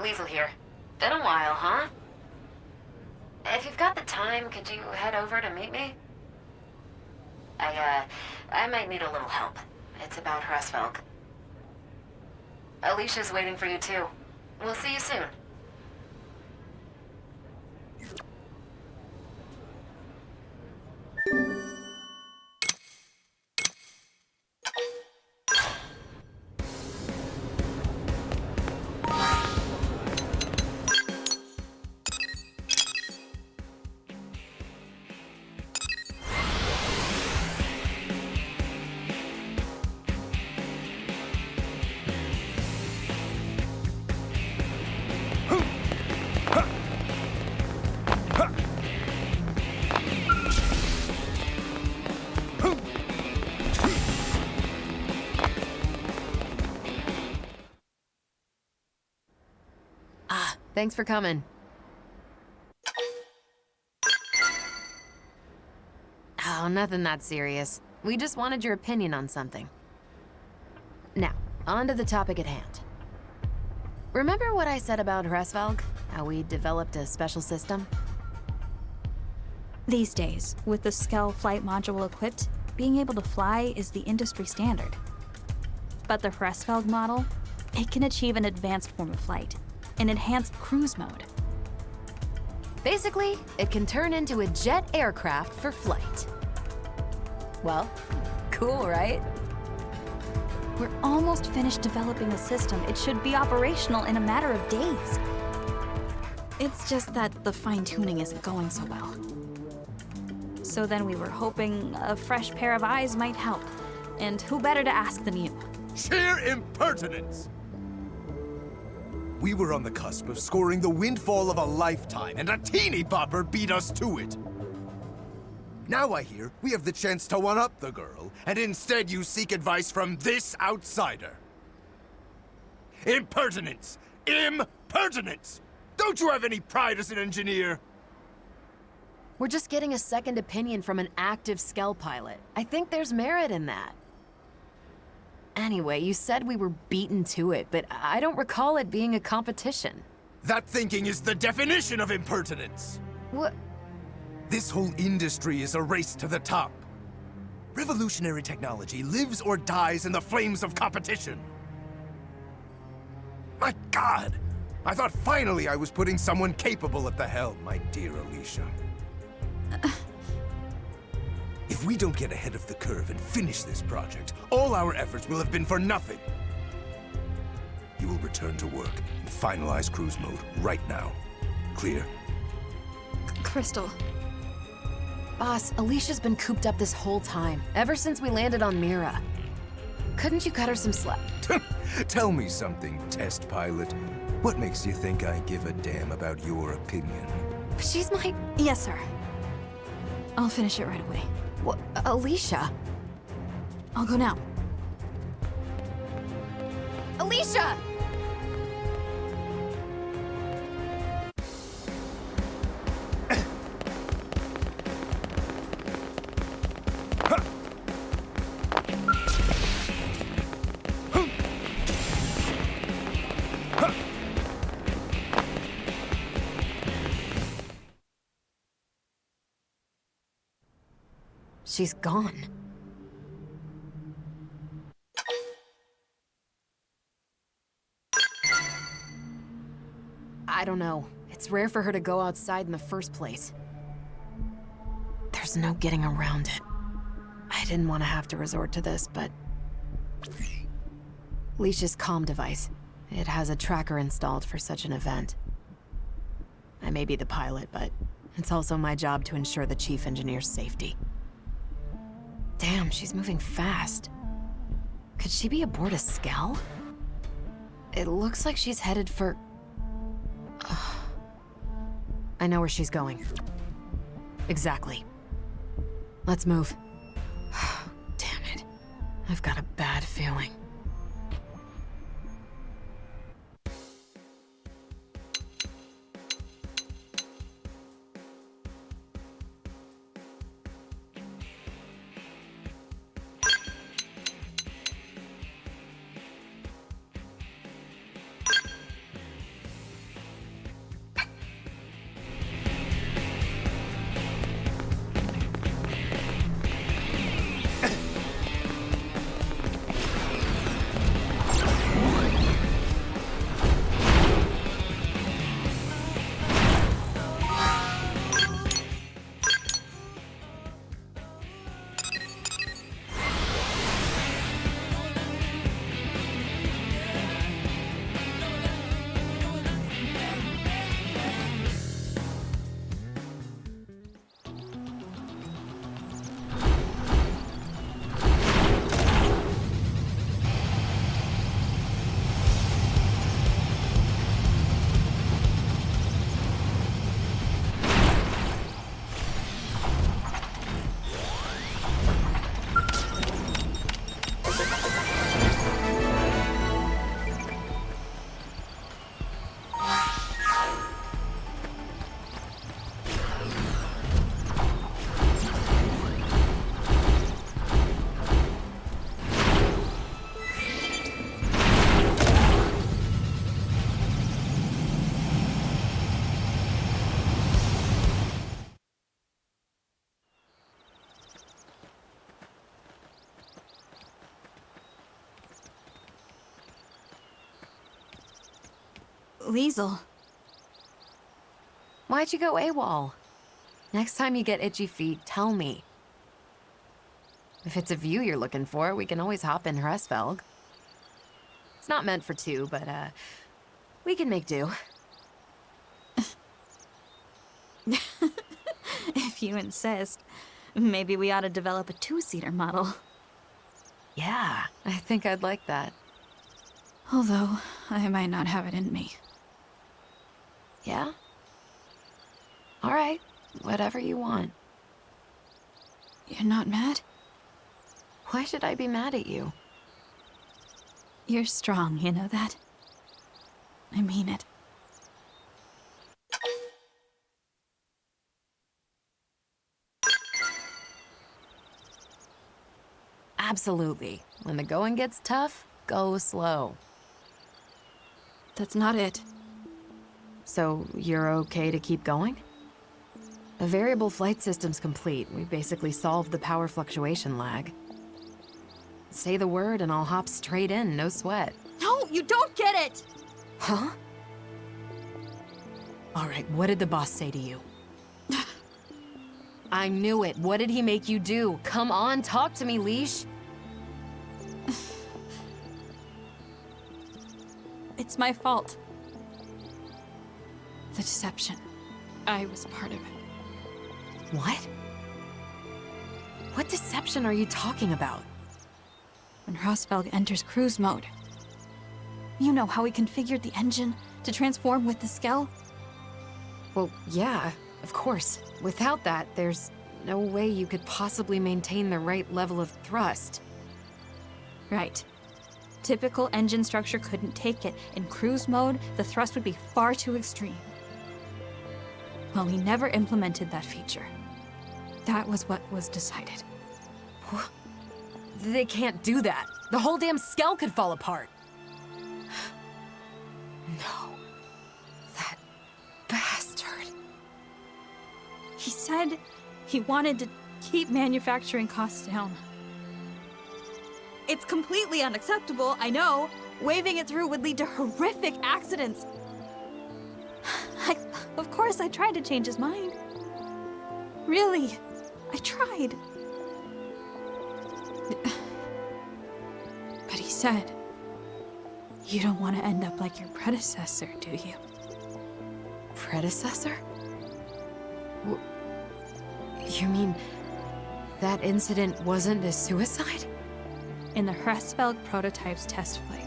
Weasel here. Been a while, huh? If you've got the time, could you head over to meet me? I might need a little help. It's about Hresvelg. Alicia's waiting for you too. We'll see you soon. Thanks for coming. Oh, nothing that serious. We just wanted your opinion on something. Now, on to the topic at hand. Remember what I said about Hresvelg? How we developed a special system? These days, with the Skell flight module equipped, being able to fly is the industry standard. But the Hresvelg model, it can achieve an advanced form of flight, an enhanced cruise mode. Basically, it can turn into a jet aircraft for flight. Well, cool, right? We're almost finished developing the system. It should be operational in a matter of days. It's just that the fine-tuning isn't going so well. So then we were hoping a fresh pair of eyes might help. And who better to ask than you? Sheer impertinence! We were on the cusp of scoring the windfall of a lifetime, and a teeny bopper beat us to it. Now I hear we have the chance to one-up the girl, and instead you seek advice from this outsider. Impertinence! Impertinence! Don't you have any pride as an engineer? We're just getting a second opinion from an active Skell pilot. I think there's merit in that. Anyway, you said we were beaten to it, but I don't recall it being a competition. That thinking is the definition of impertinence! What? This whole industry is a race to the top. Revolutionary technology lives or dies in the flames of competition. My God! I thought finally I was putting someone capable at the helm, my dear Alicia. If we don't get ahead of the curve and finish this project, all our efforts will have been for nothing. You will return to work and finalize cruise mode right now. Clear? Crystal. Boss, Alicia's been cooped up this whole time, ever since we landed on Mira. Couldn't you cut her some slack? Tell me something, test pilot. What makes you think I give a damn about your opinion? She's my... Yes, sir. I'll finish it right away. What? Alicia? I'll go now. Alicia! She's gone. I don't know. It's rare for her to go outside in the first place. There's no getting around it. I didn't want to have to resort to this, but... Alicia's comm device. It has a tracker installed for such an event. I may be the pilot, but it's also my job to ensure the chief engineer's safety. Damn, she's moving fast. Could she be aboard a Skell? It looks like she's headed for... I know where she's going. Exactly. Let's move. Damn it. I've got a bad feeling. Liesel. Why'd you go AWOL? Next time you get itchy feet, tell me. If it's a view you're looking for, we can always hop in Hresvelg. It's not meant for two, but, we can make do. If you insist. Maybe we ought to develop a two-seater model. Yeah, I think I'd like that. Although, I might not have it in me. Yeah? All right, whatever you want. You're not mad? Why should I be mad at you? You're strong, you know that? I mean it. Absolutely. When the going gets tough, go slow. That's not it. So, you're okay to keep going? The variable flight system's complete. We basically solved the power fluctuation lag. Say the word and I'll hop straight in, no sweat. No, you don't get it! Huh? Alright, what did the boss say to you? I knew it. What did he make you do? Come on, talk to me, Leash. It's my fault. The deception. I was part of it. What? What deception are you talking about? When Hresvelg enters cruise mode. You know how we configured the engine to transform with the Skell? Well, yeah, of course. Without that, there's no way you could possibly maintain the right level of thrust. Right. Typical engine structure couldn't take it. In cruise mode, the thrust would be far too extreme. Well, we never implemented that feature. That was what was decided. They can't do that. The whole damn Skell could fall apart. No. That bastard. He said he wanted to keep manufacturing costs down. It's completely unacceptable, I know. Waving it through would lead to horrific accidents. Of course, I tried to change his mind. Really, I tried. But he said, you don't want to end up like your predecessor, do you? Predecessor? You mean that incident wasn't a suicide? In the Hresvelg prototype's test flight.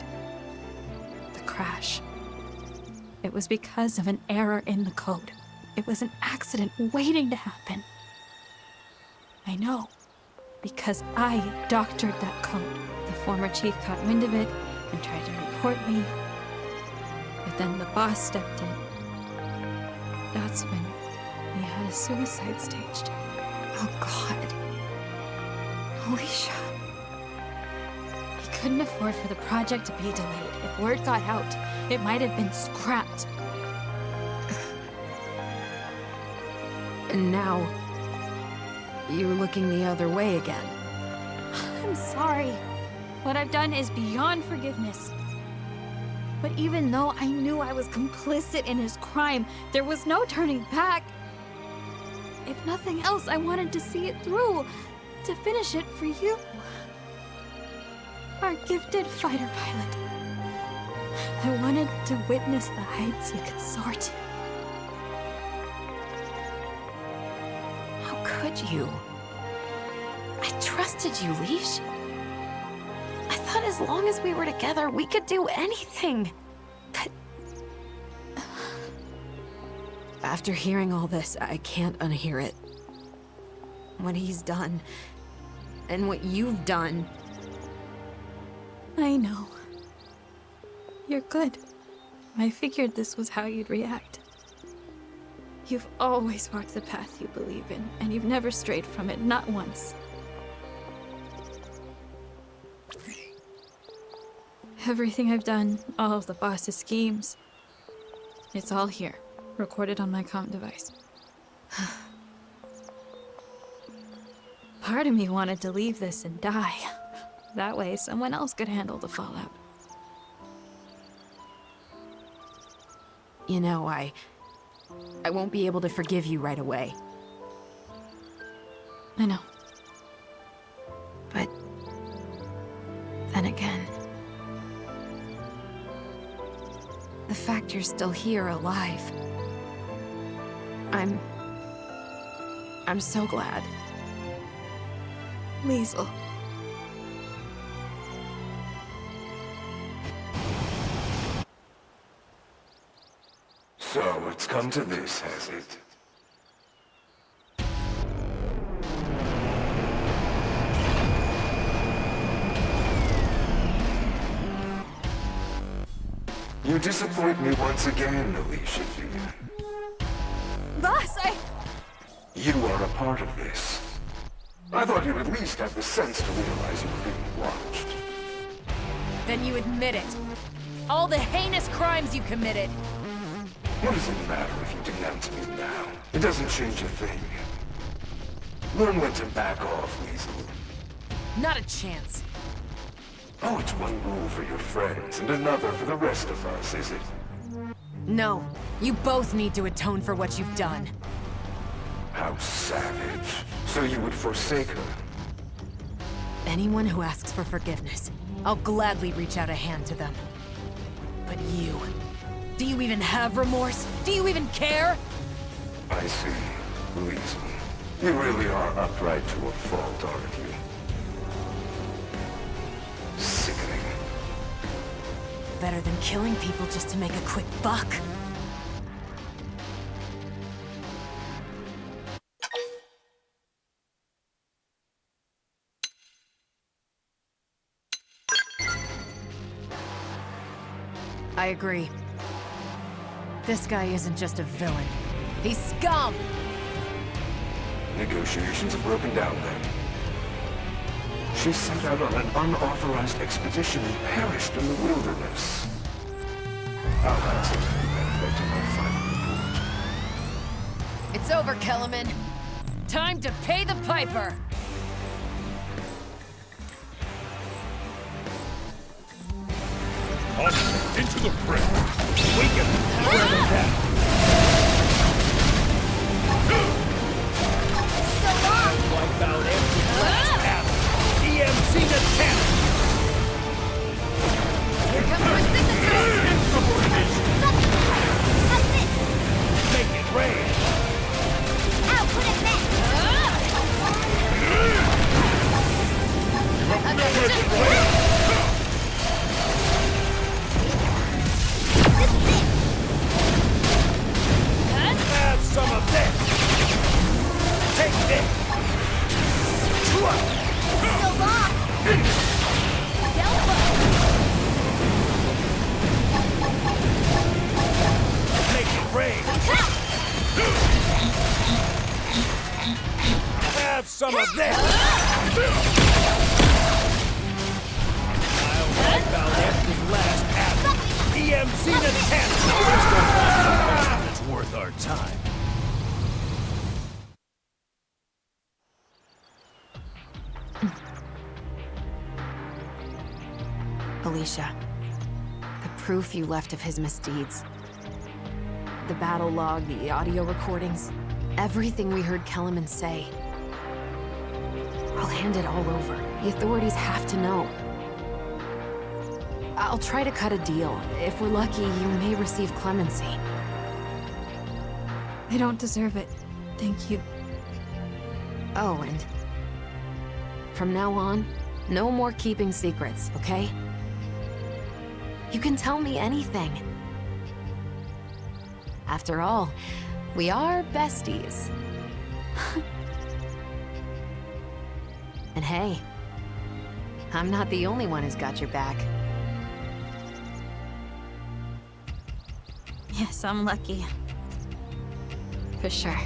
The crash. It was because of an error in the code. It was an accident waiting to happen. I know, because I doctored that code. The former chief caught wind of it and tried to report me. But then the boss stepped in. That's when we had a suicide staged. Oh, God. Alicia. He couldn't afford for the project to be delayed. If word got out, it might have been scrapped. And now, you're looking the other way again. I'm sorry. What I've done is beyond forgiveness. But even though I knew I was complicit in his crime, there was no turning back. If nothing else, I wanted to see it through, to finish it for you. Our gifted fighter pilot. I wanted to witness the heights you could soar to. How could you? I trusted you, Leash. I thought as long as we were together, we could do anything. But after hearing all this, I can't unhear it. What he's done, and what you've done. I know. You're good. I figured this was how you'd react. You've always walked the path you believe in, and you've never strayed from it, not once. Everything I've done, all of the boss's schemes, it's all here, recorded on my comm device. Part of me wanted to leave this and die. That way, someone else could handle the fallout. You know, I won't be able to forgive you right away. I know. But then again, the fact you're still here alive, I'm so glad. Liesel. So it's come to this, has it? You disappoint me once again, Alicia dear. Boss, You are a part of this. I thought you'd at least have the sense to realize you were being watched. Then you admit it. All the heinous crimes you committed. What does it matter if you denounce me now? It doesn't change a thing. Learn when to back off, Weasel. Not a chance. Oh, it's one rule for your friends and another for the rest of us, is it? No, you both need to atone for what you've done. How savage. So you would forsake her? Anyone who asks for forgiveness, I'll gladly reach out a hand to them. But you... do you even have remorse? Do you even care? I see. Weasel. You really are upright to a fault, aren't you? Sickening. Better than killing people just to make a quick buck. I agree. This guy isn't just a villain. He's scum! Negotiations have broken down then. She set out on an unauthorized expedition and perished in the wilderness. I'll add something to that effect in my final report. It's over, Kellerman. Time to pay the piper! On into the fray. Weaken the power of the death. So long! Wipe out every last atom. EMC to 10. Here comes our signature! Insubordination. That's it! Make it rain. Ow, put it back! Have some of this. Take this. So long! Make it rain. Have some of this. I'll wipe out every last atom. EMC to 10. It's worth our time. Alicia, the proof you left of his misdeeds. The battle log, the audio recordings, everything we heard Kellerman say. I'll hand it all over. The authorities have to know. I'll try to cut a deal. If we're lucky, you may receive clemency. I don't deserve it. Thank you. Oh, and from now on, no more keeping secrets, okay? You can tell me anything. After all, we are besties. And hey, I'm not the only one who's got your back. Yes, I'm lucky. For sure.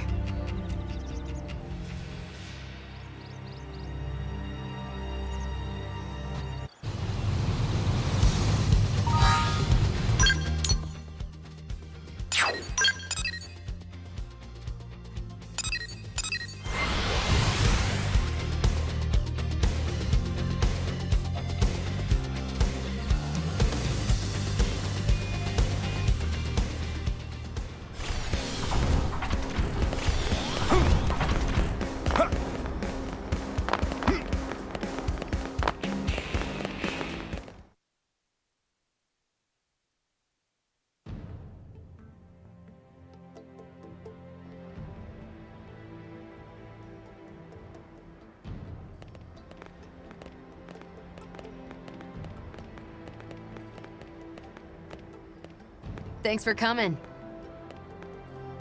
Thanks for coming.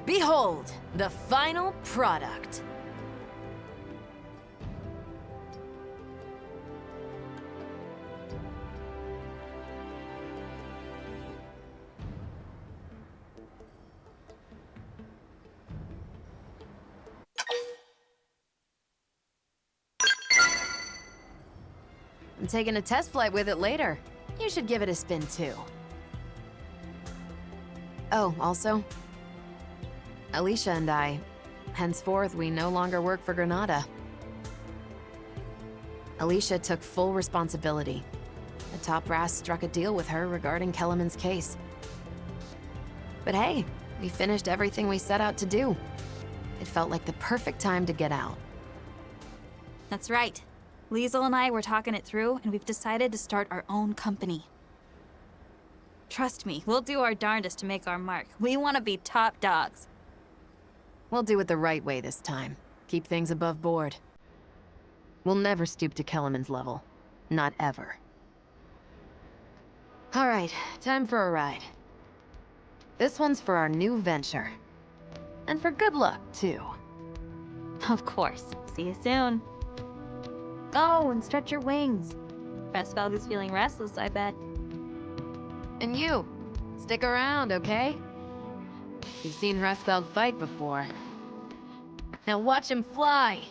Behold, the final product. I'm taking a test flight with it later. You should give it a spin too. Oh, also, Alicia and I, henceforth, we no longer work for Granada. Alicia took full responsibility. The top brass struck a deal with her regarding Kellerman's case. But hey, we finished everything we set out to do. It felt like the perfect time to get out. That's right. Liesel and I were talking it through, and we've decided to start our own company. Trust me, we'll do our darndest to make our mark. We want to be top dogs. We'll do it the right way this time. Keep things above board. We'll never stoop to Kellerman's level. Not ever. All right, time for a ride. This one's for our new venture. And for good luck, too. Of course. See you soon. Go and stretch your wings. Pressfeld is feeling restless, I bet. And you, stick around, okay? You've seen Rustfeld fight before. Now watch him fly!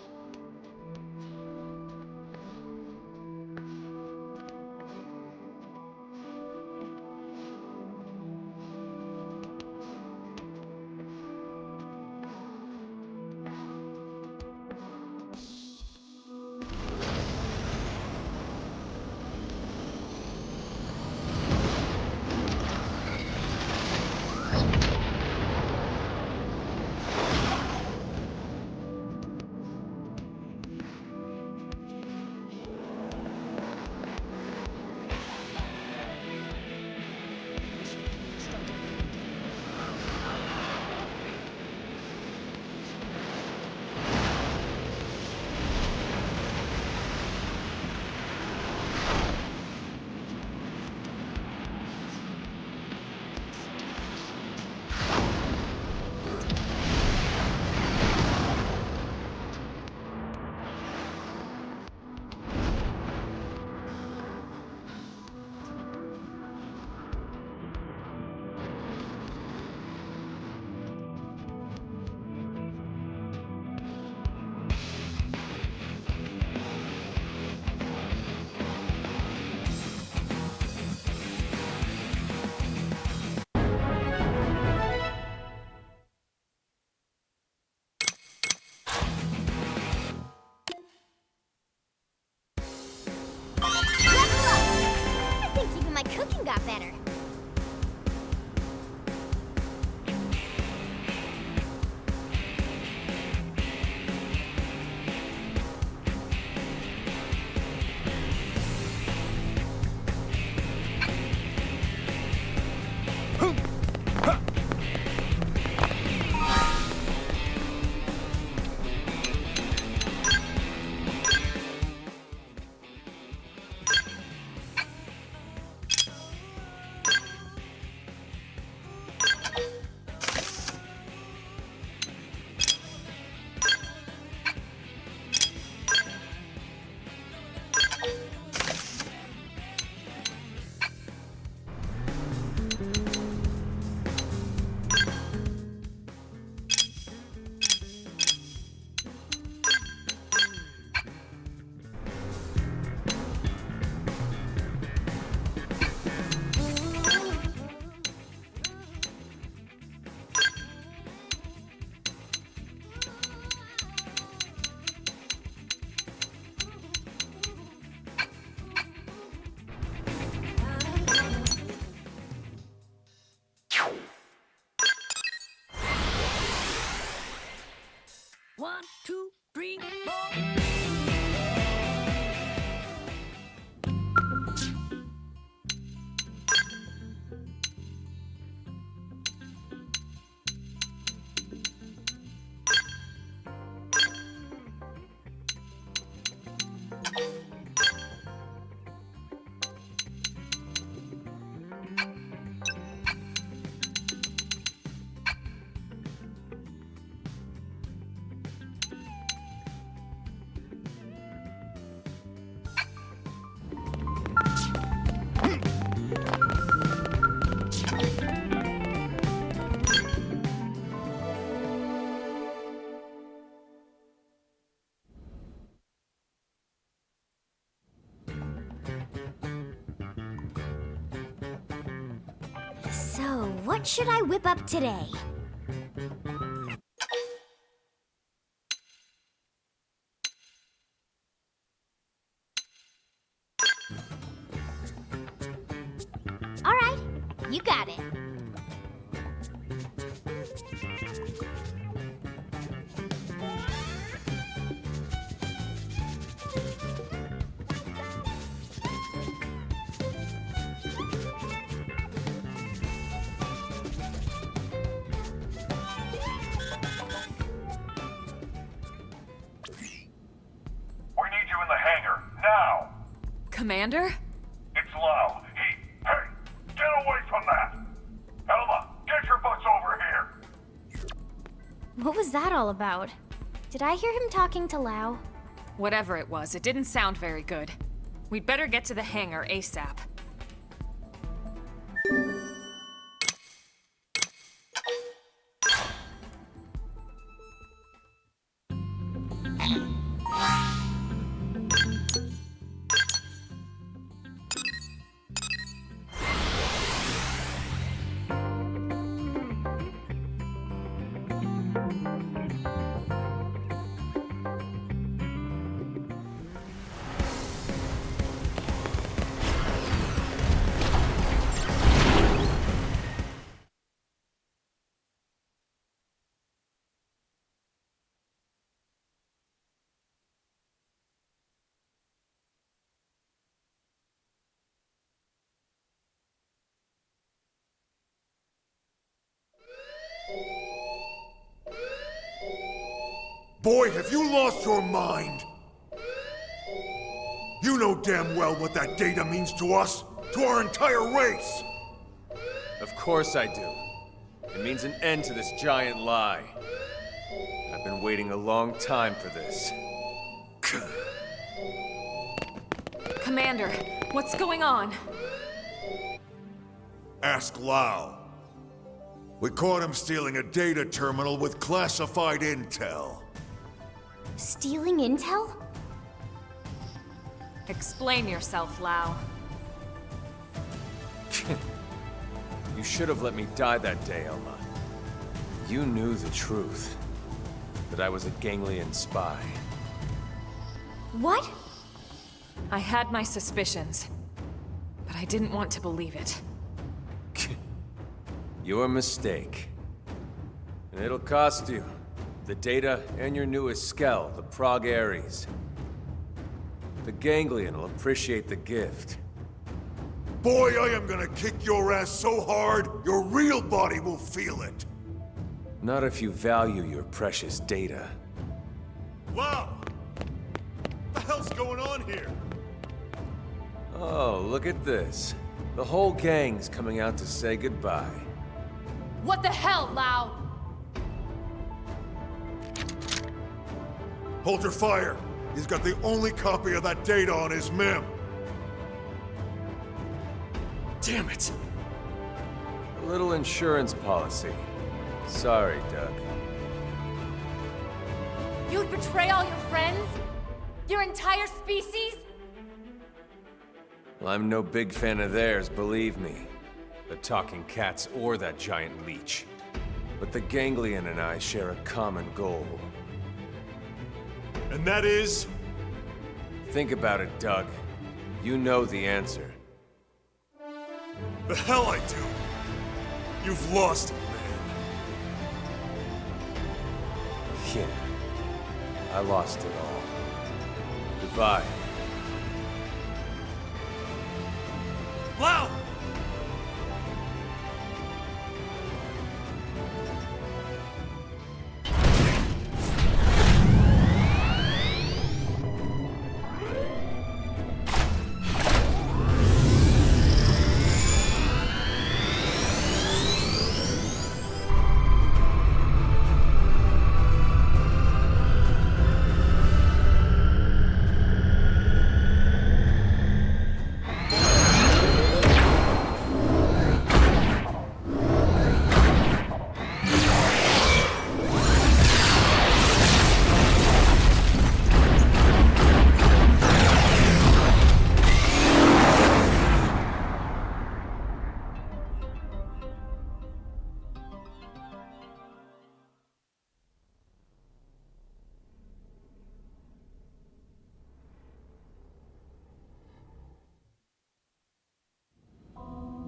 I think even my cooking got better. One, two, three, four. So, what should I whip up today? All right, you got it. We need you in the hangar, now! Commander? It's Lau. Hey, get away from that! Elma, get your butts over here! What was that all about? Did I hear him talking to Lau? Whatever it was, it didn't sound very good. We'd better get to the hangar ASAP. Boy, have you lost your mind! You know damn well what that data means to us, to our entire race! Of course I do. It means an end to this giant lie. I've been waiting a long time for this. Commander, what's going on? Ask Lau. We caught him stealing a data terminal with classified intel. Stealing intel? Explain yourself, Lau. You should have let me die that day, Elma. You knew the truth. That I was a ganglion spy. What? I had my suspicions, but I didn't want to believe it. Your mistake. And it'll cost you. The data and your newest skell, the Prog Ares. The ganglion will appreciate the gift. Boy, I am gonna kick your ass so hard, your real body will feel it! Not if you value your precious data. Lau! What the hell's going on here? Oh, look at this. The whole gang's coming out to say goodbye. What the hell, Lau? Hold your fire! He's got the only copy of that data on his MIM! Damn it! A little insurance policy. Sorry, Doug. You'd betray all your friends? Your entire species? Well, I'm no big fan of theirs, believe me. The talking cats or that giant leech. But the ganglion and I share a common goal. And that is? Think about it, Doug. You know the answer. The hell I do! You've lost it, man. Yeah. I lost it all. Goodbye. Lau!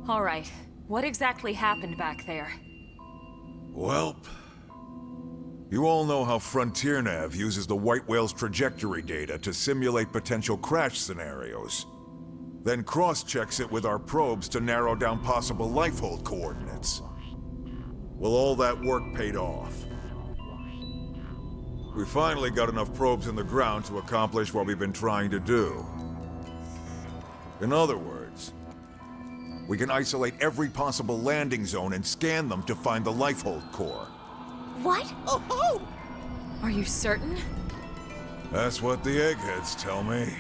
All right. What exactly happened back there? Welp. You all know how Frontier Nav uses the White Whale's trajectory data to simulate potential crash scenarios. Then cross-checks it with our probes to narrow down possible lifehold coordinates. Well, all that work paid off. We finally got enough probes in the ground to accomplish what we've been trying to do. In other words, we can isolate every possible landing zone and scan them to find the lifehold core. What? Oh ho! Are you certain? That's what the eggheads tell me.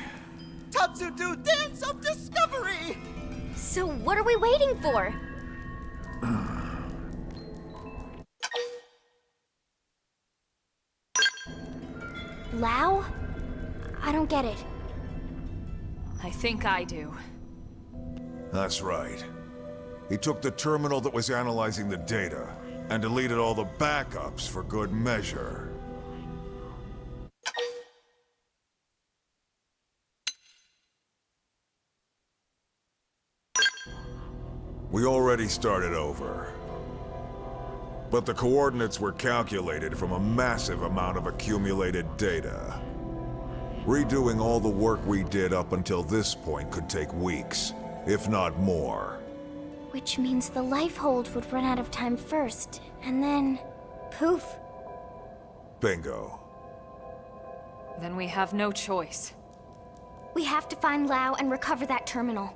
Tatsudo Dance of Discovery! So what are we waiting for? Lao? I don't get it. I think I do. That's right. He took the terminal that was analyzing the data and deleted all the backups for good measure. We already started over. But the coordinates were calculated from a massive amount of accumulated data. Redoing all the work we did up until this point could take weeks, if not more. Which means the lifehold would run out of time first, and then... poof. Bingo. Then we have no choice. We have to find Lao and recover that terminal.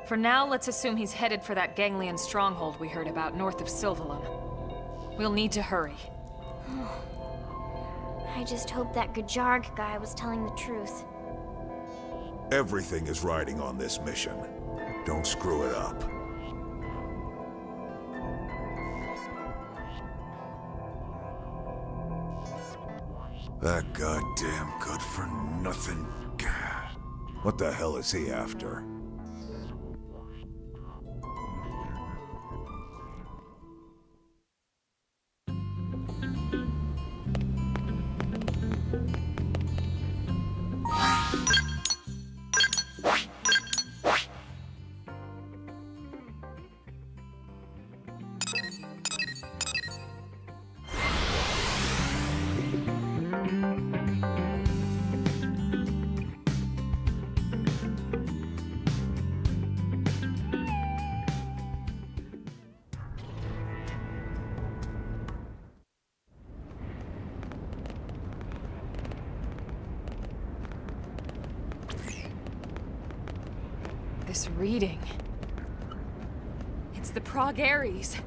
For now, let's assume he's headed for that ganglion stronghold we heard about north of Sylvalum. We'll need to hurry. I just hope that Gajarg guy was telling the truth. Everything is riding on this mission. Don't screw it up. That goddamn good-for-nothing... What the hell is he after? This reading... It's the Prague Ares.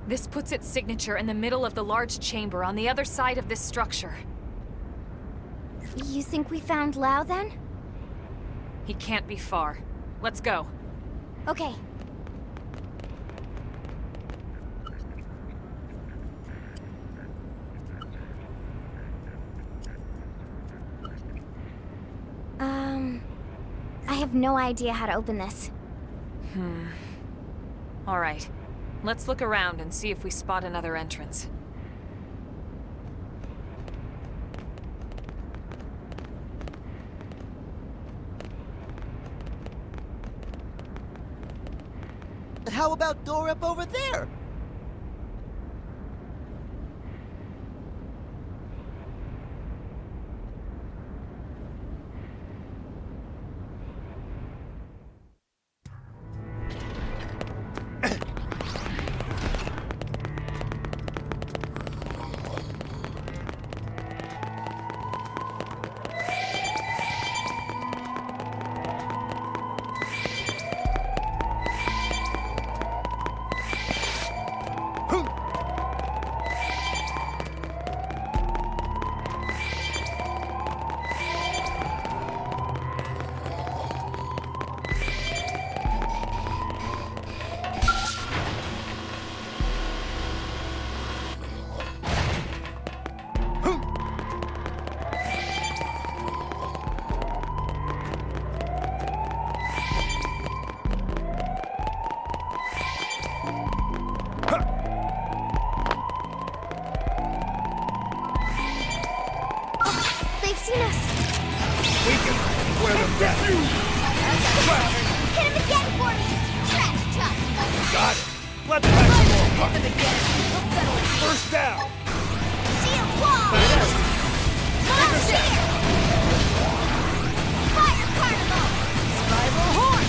This puts its signature in the middle of the large chamber on the other side of this structure. You think we found Lao then? He can't be far. Let's go. Okay. I have no idea how to open this. All right. Let's look around and see if we spot another entrance. How about door up over there? Hit him again for me! Trash truck! Got it. Let's back some more. Hit them again. We'll settle it. First down. Shield wall! Monster! Fire carnival! Spiral horn.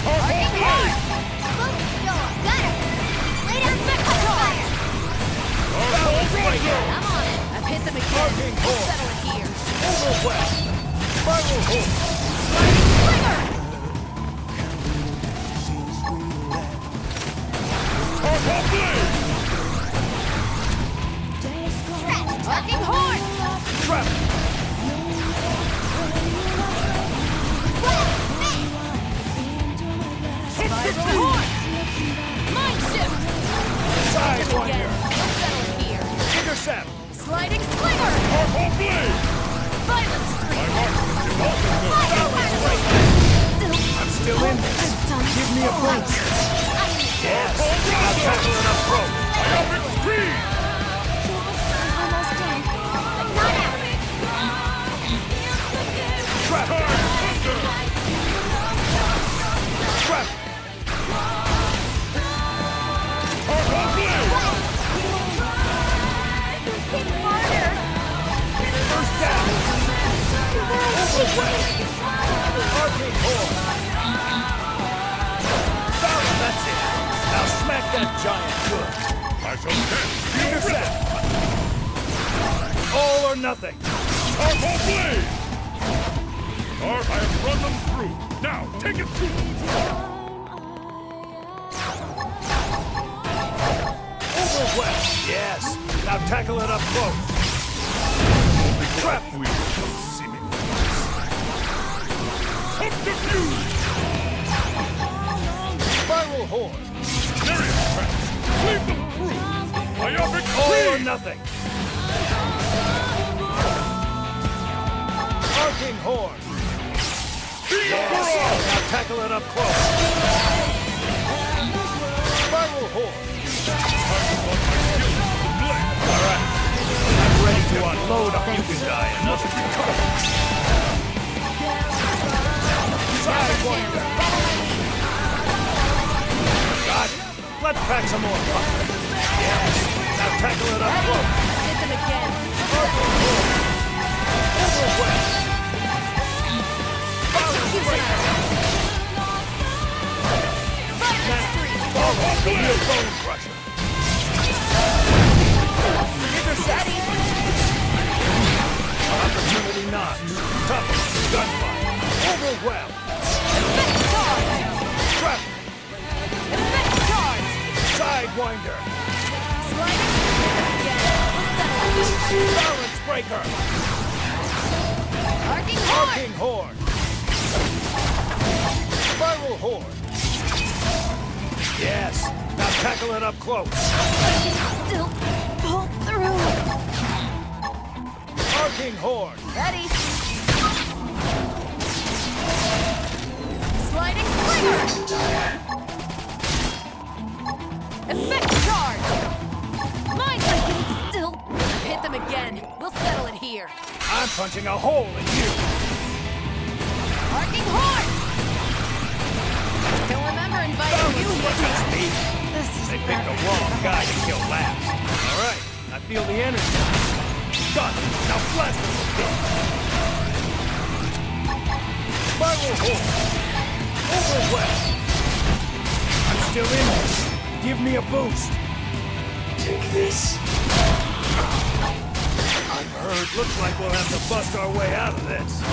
Arcing horn! Boom door! Got him! Lay down some fire! I'm on it. I've hit them again. We'll settle it here. Overwhelmed. Spiral horn. Sliding slinger. Arcing horn. Trap. Spiral horn. Mind shift. Sidewinder. We'll settle it here. Intercept. Sliding slinger. Purple blade. Violent streak. I'm still in this. Give me a break. Yes. I'll tackle it up front. Myopic speed. Almost done. I'm not out. Trap. Trap. Purple blade. Hit harder. First down. Overwhelmed. Arcing horn. That's it. Now smack that giant good. I shall catch. Intercept. All or nothing. Purple blade. I have run them through. Now take it through. Overwhelmed. Yes. Now tackle it up close. Trap. We don't see me. Subterfuge. Spiral horn. Serious traps. Leave them through. Myopic all or nothing. Arcing horn. Yes. Now tackle it up close. Spiral horn. All right. I'm ready to unload on you. Can die enough to recover. Sidewinder. Got it. Let's pack some more fire. Yes. Now tackle it up close. Hit them again. Overwhelmed. Violent breaker. Violent streak. Fall off the real bone crusher. Intercept. Opportunity knocks. Tough. Gunfire. Overwhelmed. Effect charge. Trap. Effect charge. Sidewinder. Sliding. Hit them again. We'll settle it. Balance breaker. Arcing horn. Arcing horn. Spiral horn. Yes. Now tackle it up close. Still pull through. Arcing horn. Ready. Sliding slinger. Effect charge. Mind like still hit them again. We'll settle it here. I'm punching a hole in you. Arcing horn. Don't remember inviting you here. They picked the wrong guy to kill last. All right. I feel the energy. Done. Now blast them with this. Spiral horn. Overwhelmed. I'm still in this. Give me a boost. Take this. I've heard. Looks like we'll have to bust our way out of this.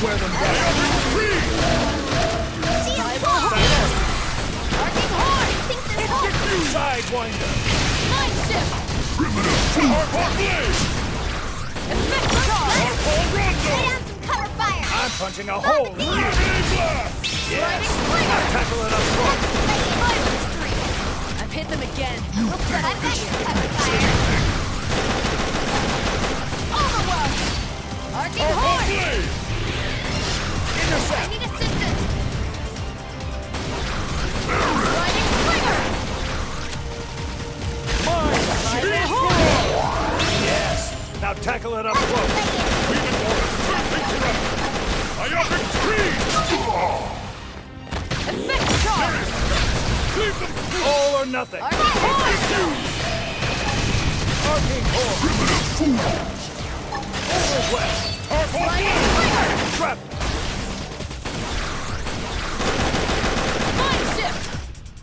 wear them down. Arcing horn! Think this whole Sidewinder. mind shift! Primitive Hardcore blade. Effect charge! Hardcore Lay rondo. down some cover fire! I'm punching a hole in you. Blast. Yes. I'll tackle it up front. Violent streak! I've hit them again. We'll set up that cover fire! Overwhelm! Arcing Hardcore horn! blade. I Intercept. need assistance! Sliding slinger! Yes. Now tackle it up close. We've been interrupted. Myopic screen. Effect charge! Leave them all or nothing. Arcing horn! Arcing horn. Primitive fools. Over west. Hardcore blade. Trap. Mind shift!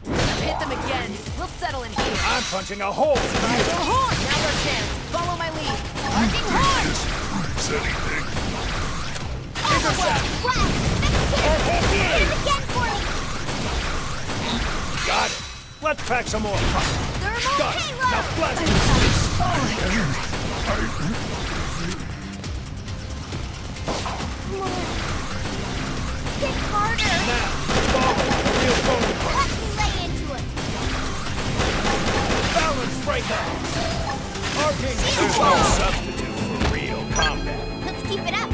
I've hit them again. We'll settle in here. I'm punching a hole. Idle horn! Now's our chance. Follow my lead. Arcing horn! Is anything? Overwhelm! Blast! Next kiss! Hit him again for me! Got it. Let's pack some more punch. Thermal Done. payload! Now blast. Hit harder! Now, follow the real bone punch. Let me lay into him! Balance breaker. Arcing. There's no substitute for real combat. Let's keep it up!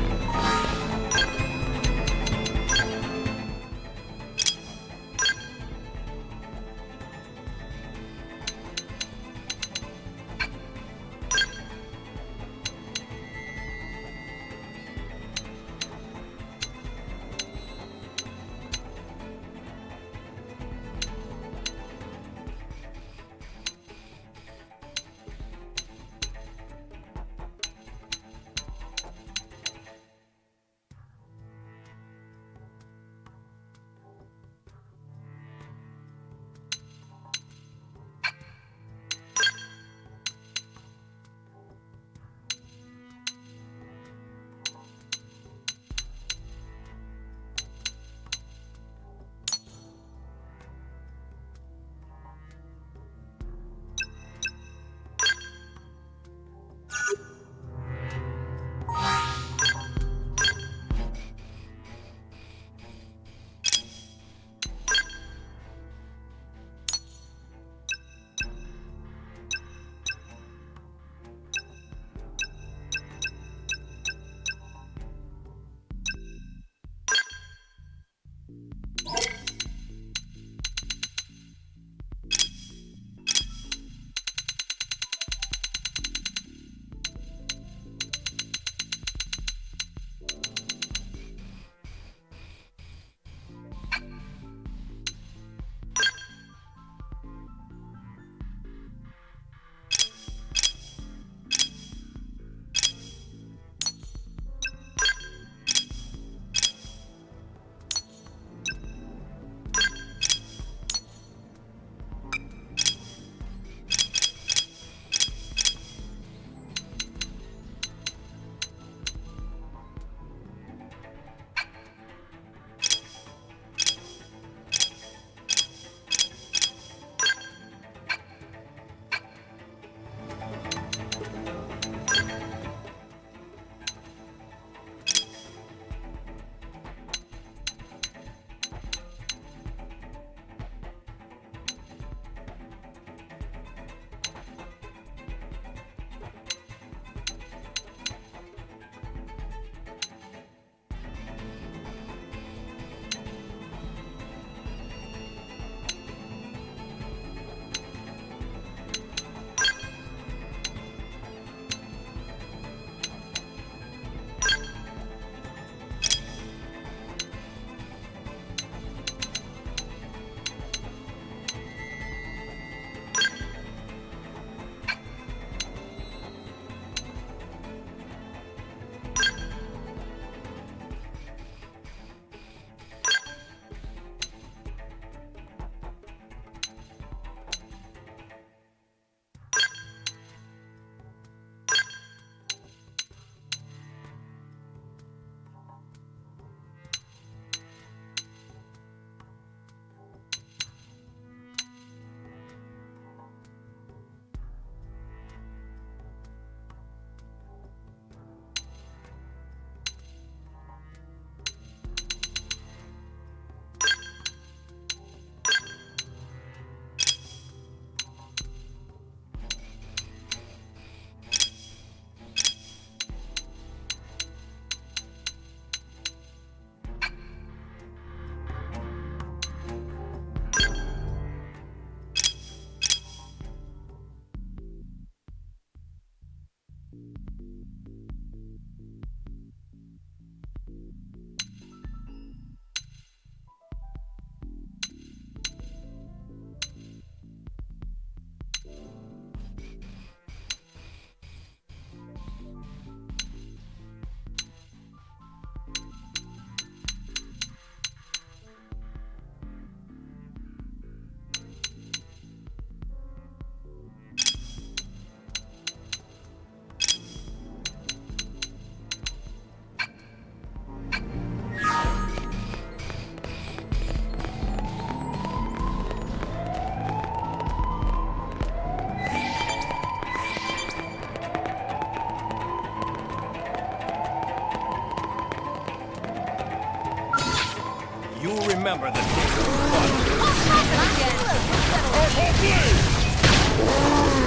You'll remember the day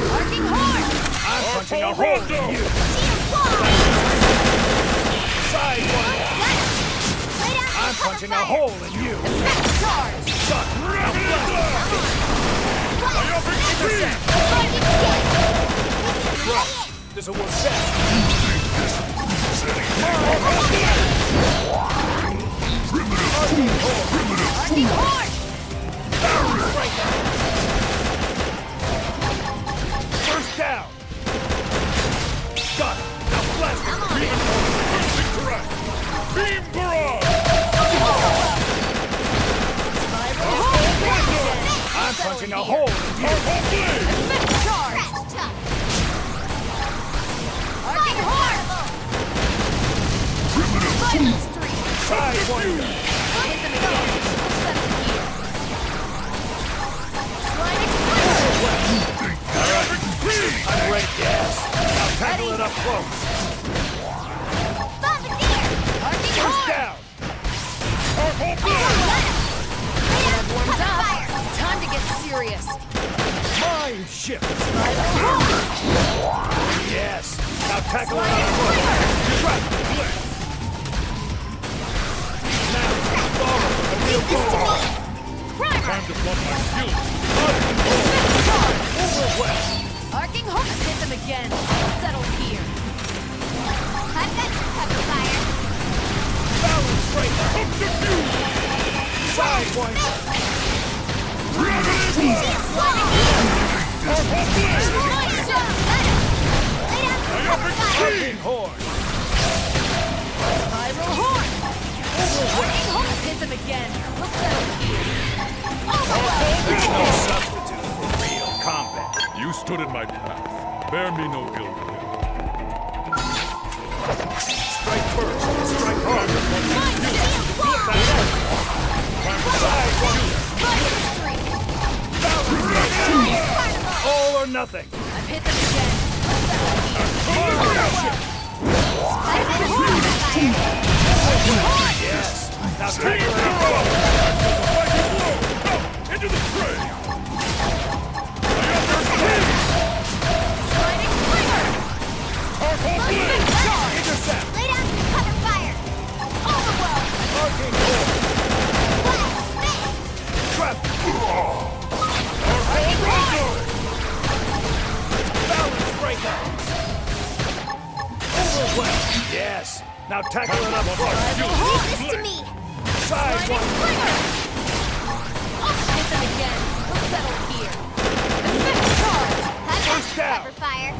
Working hard! I'm punching a hole in you! Sidewise! I'm punching a hole in you! Suck! Now blast! This'll work best! Working hard! First down! Got it! Now blast it! Correct! Beam barrage! I'm punching a hole in you! Charge! Working hard! Sidewinder! Hit them again! I'm ready, yes! Now tackle it up close! Bombardier! Working First hard! down! Warms up! It's time to get serious. Mind shift! Yes! Now tackle it up close! Trap! Blitz! Now, follow the real goal! Time to plug my skills! Overwhelmed! Arcing home. Let's hit them again. Settle here. I've got your cover fire! Balance breaker! Hook the fuse! Sidewinder! Arcing horn! Spiral horn. Arcing home. Let's hit them again. We'll settle here. There's no substitute for real combat. You stood in my path. Bear me no ill will. Strike first, strike hard. All or nothing. I've hit them again. Yes. Now tackle it up. Into the fray! Intercept. Lay down some cover fire! Overwhelm! Arcing horn. Trap. Balance breaker. Overwhelmed. Yes. Now tackle it up close. Leave this to me! Sidewinder. Hit them again. We'll settle here. I've got First your down. cover fire!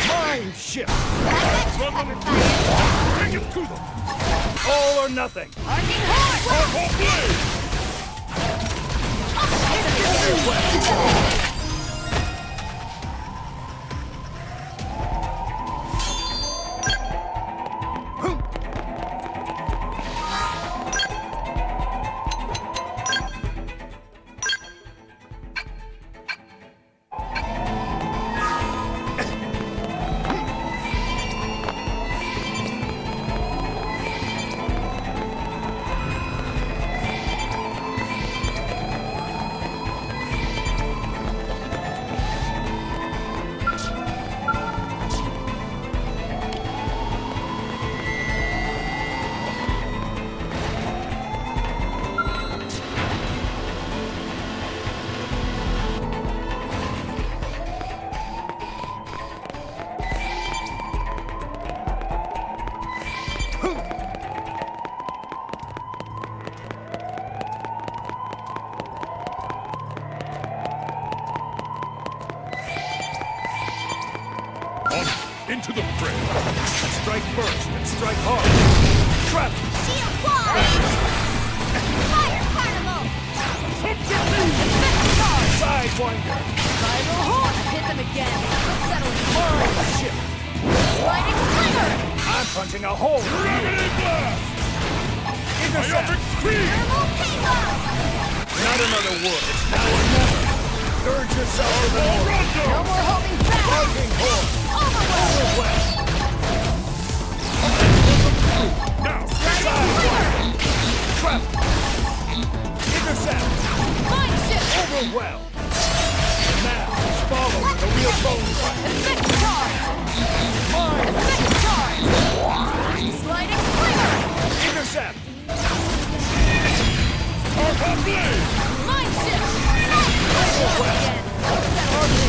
Mind shift. I've got your cover fire! Take it to them! All or nothing. Arcing hard! Into the fray. Strike first and strike hard. Trap! Shield wall! Fire carnival! Sidewinder! Spiral horn! Hit them again! Settling. Mind shift! Sliding slinger! I'm punching a hole! Gravity blast! Intercept! Thermal payload! Not another word. It's now or never. Gird yourself to the north. No more holding back! Lightning horn! Overwhelm! Now! Sidewinder! Trap! Intercept! Mind shift! Overwhelm! Now, follow the real bone crush. Effect charge! Mind Effect charge! Sliding slinger! intercept! Archon blade! Mind shift! Overwhelm! Again! Settling.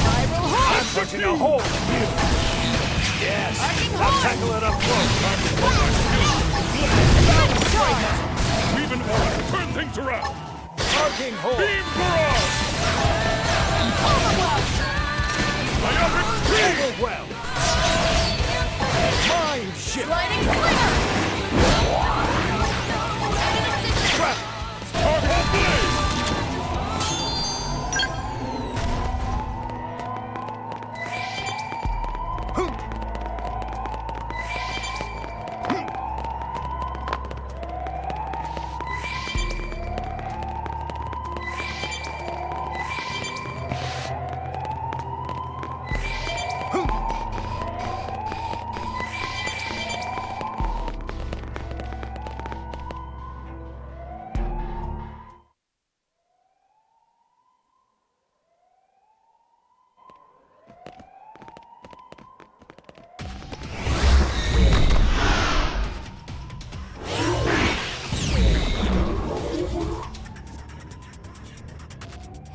Spiral horn! I'm punching a hole in you! Yes! Arcing Now horn! tackle it up close! Effect charge! Weave an aura! Turn things around! Arcing hole! Beam barrage! Myopic speed! Overwhelm! Mind shift! Sliding slinger! Trap! Archon blade!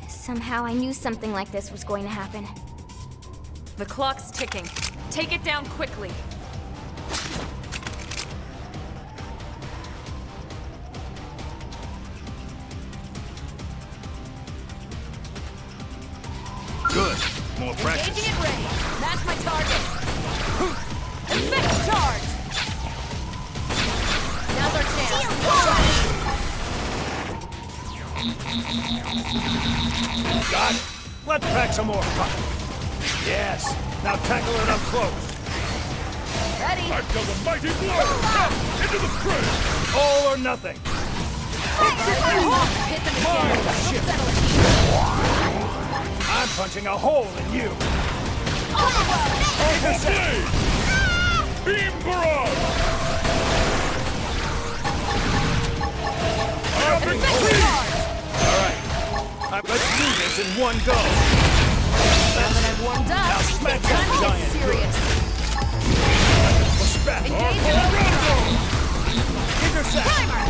Somehow I knew something like this was going to happen. The clock's ticking. Take it down quickly. Good. More practice. Engaging at range. That's my target. Effect charge! Now's our chance. Shield wall! Got it. Let's pack some more cotton. Yes. Now tackle it up close. Ready? I feel the mighty blow. Come into the fray. All or nothing. Hit them again. Mind shift. Settling. I'm punching a hole in you. Overwhelm! Intercept. Beam barrage. Effect charge! All right. Let's do this in one go. Now that I'm warmed up, Now smack it's that time to get giant serious. Push back. Engage your overthrow. Intercept. Timer!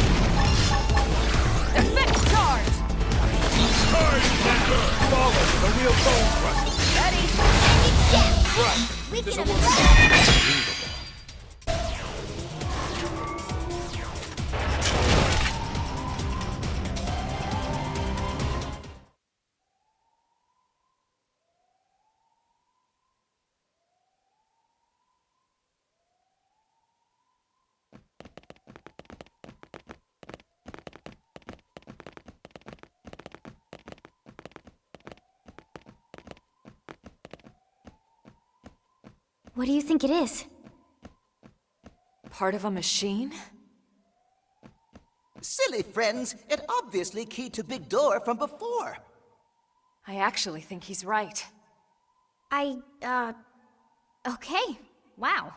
Effect charge! Sidewinder. Follow the real bone crush. Ready? Right. We This'll can work. have What do you think it is? Part of a machine? Silly friends, it obviously keyed to big door from before. I actually think he's right. Okay. Wow.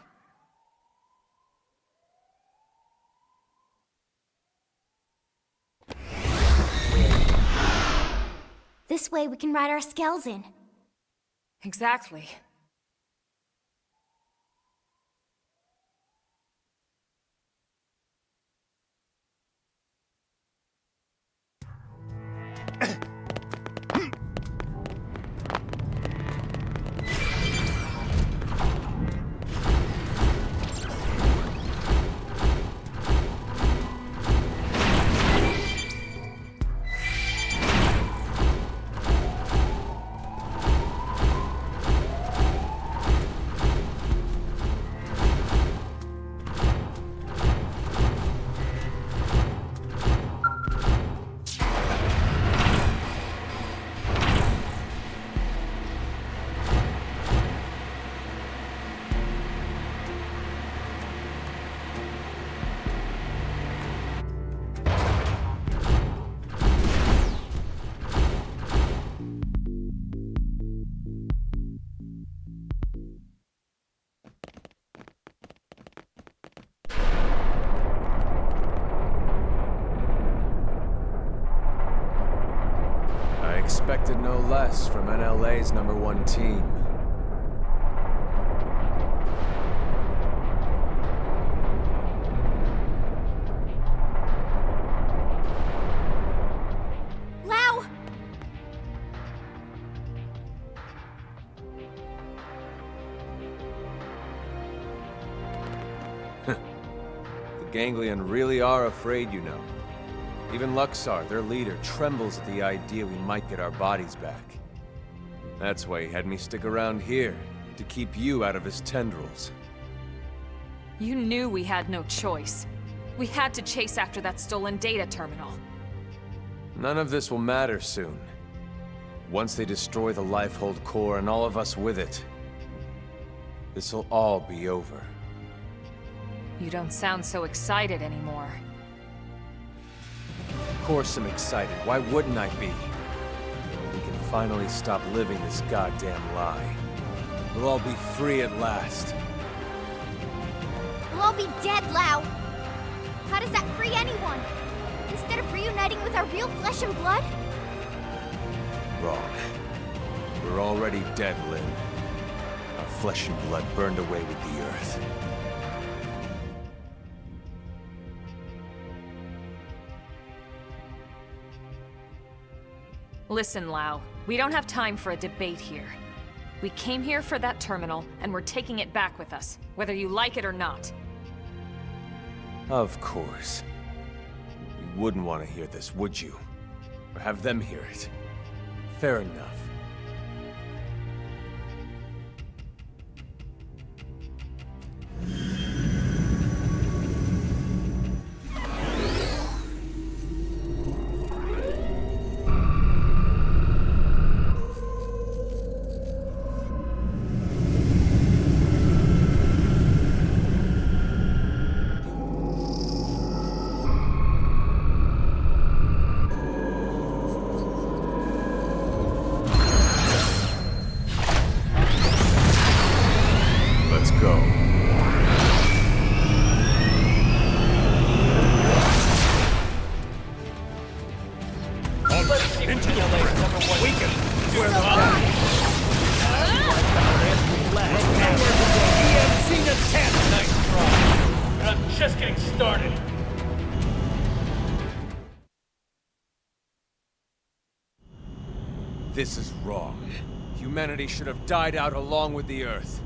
This way we can ride our skells in. Exactly. expected no less from NLA's #1 team. Lau! The Ganglion really are afraid, you know. Even Luxar, their leader, trembles at the idea we might get our bodies back. That's why he had me stick around here, to keep you out of his tendrils. You knew we had no choice. We had to chase after that stolen data terminal. None of this will matter soon. Once they destroy the Lifehold core and all of us with it, this'll all be over. You don't sound so excited anymore. Of course I'm excited. Why wouldn't I be? We can finally stop living this goddamn lie. We'll all be free at last. We'll all be dead, Lau! How does that free anyone? Instead of reuniting with our real flesh and blood? Wrong. We're already dead, Lynn. Our flesh and blood burned away with the earth. Listen, Lau. We don't have time for a debate here. We came here for that terminal, and we're taking it back with us, whether you like it or not. Of course. You wouldn't want to hear this, would you? Or have them hear it. Fair enough. This is wrong. Humanity should have died out along with the Earth.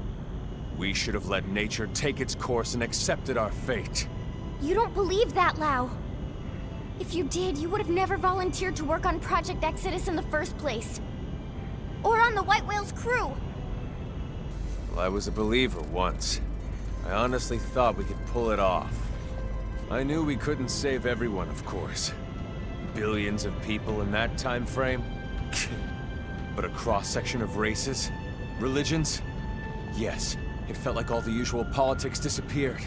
We should have let nature take its course and accepted our fate. You don't believe that, Lau. If you did, you would have never volunteered to work on Project Exodus in the first place. Or on the White Whale's crew. Well, I was a believer once. I honestly thought we could pull it off. I knew we couldn't save everyone, of course. Billions of people in that time frame? But a cross-section of races? Religions? Yes, it felt like all the usual politics disappeared.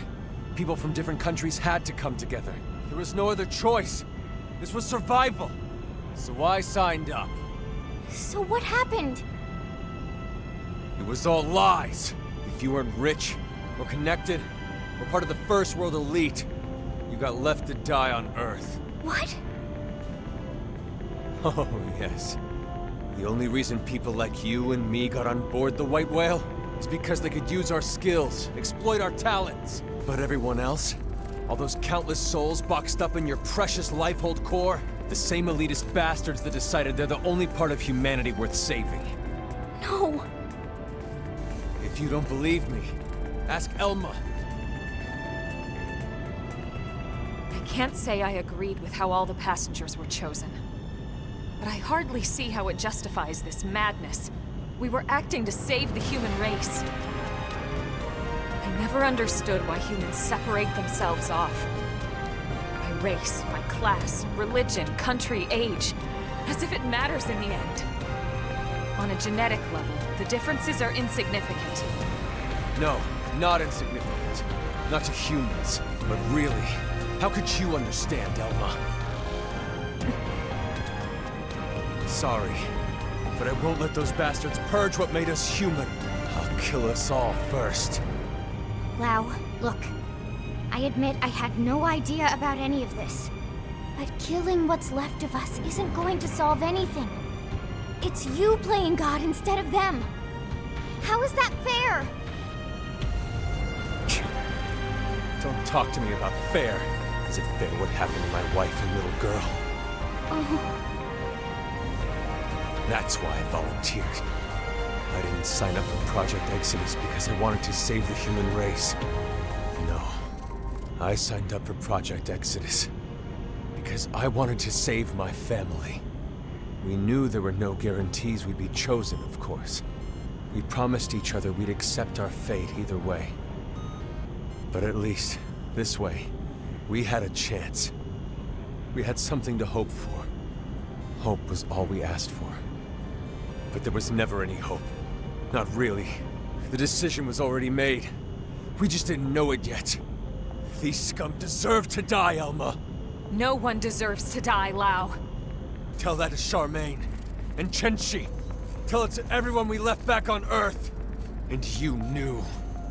People from different countries had to come together. There was no other choice. This was survival. So I signed up. So what happened? It was all lies. If you weren't rich, or connected, or part of the First World elite, you got left to die on Earth. What? Oh, yes. The only reason people like you and me got on board the White Whale is because they could use our skills, exploit our talents. But everyone else? All those countless souls boxed up in your precious Lifehold core? The same elitist bastards that decided they're the only part of humanity worth saving. No. If you don't believe me, ask Elma. I can't say I agreed with how all the passengers were chosen. But I hardly see how it justifies this madness. We were acting to save the human race. I never understood why humans separate themselves off. By race, by class, religion, country, age. As if it matters in the end. On a genetic level, the differences are insignificant. No, not insignificant. Not to humans. But really, how could you understand, Elma? Sorry, but I won't let those bastards purge what made us human. I'll kill us all first. Lau, look. I admit I had no idea about any of this. But killing what's left of us isn't going to solve anything. It's you playing God instead of them. How is that fair? Don't talk to me about fair. Is it fair what happened to my wife and little girl? Oh. That's why I volunteered. I didn't sign up for Project Exodus because I wanted to save the human race. No. I signed up for Project Exodus because I wanted to save my family. We knew there were no guarantees we'd be chosen, of course. We promised each other we'd accept our fate either way. But at least, this way, we had a chance. We had something to hope for. Hope was all we asked for. But there was never any hope. Not really. The decision was already made. We just didn't know it yet. These scum deserve to die, Elma. No one deserves to die, Lau. Tell that to Charmaine. And Chenshi. Tell it to everyone we left back on Earth. And you knew.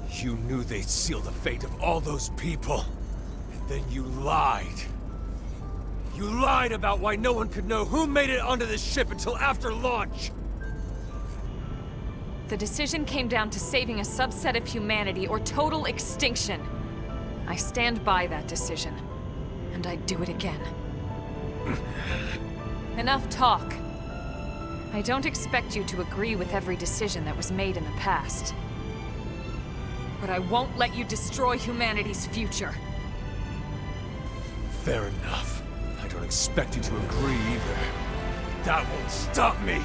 You knew they'd seal the fate of all those people. And then you lied. You lied about why no one could know who made it onto this ship until after launch. The decision came down to saving a subset of humanity or total extinction. I stand by that decision. And I'd do it again. Enough talk. I don't expect you to agree with every decision that was made in the past. But I won't let you destroy humanity's future. Fair enough. I don't expect you to agree either. That won't stop me!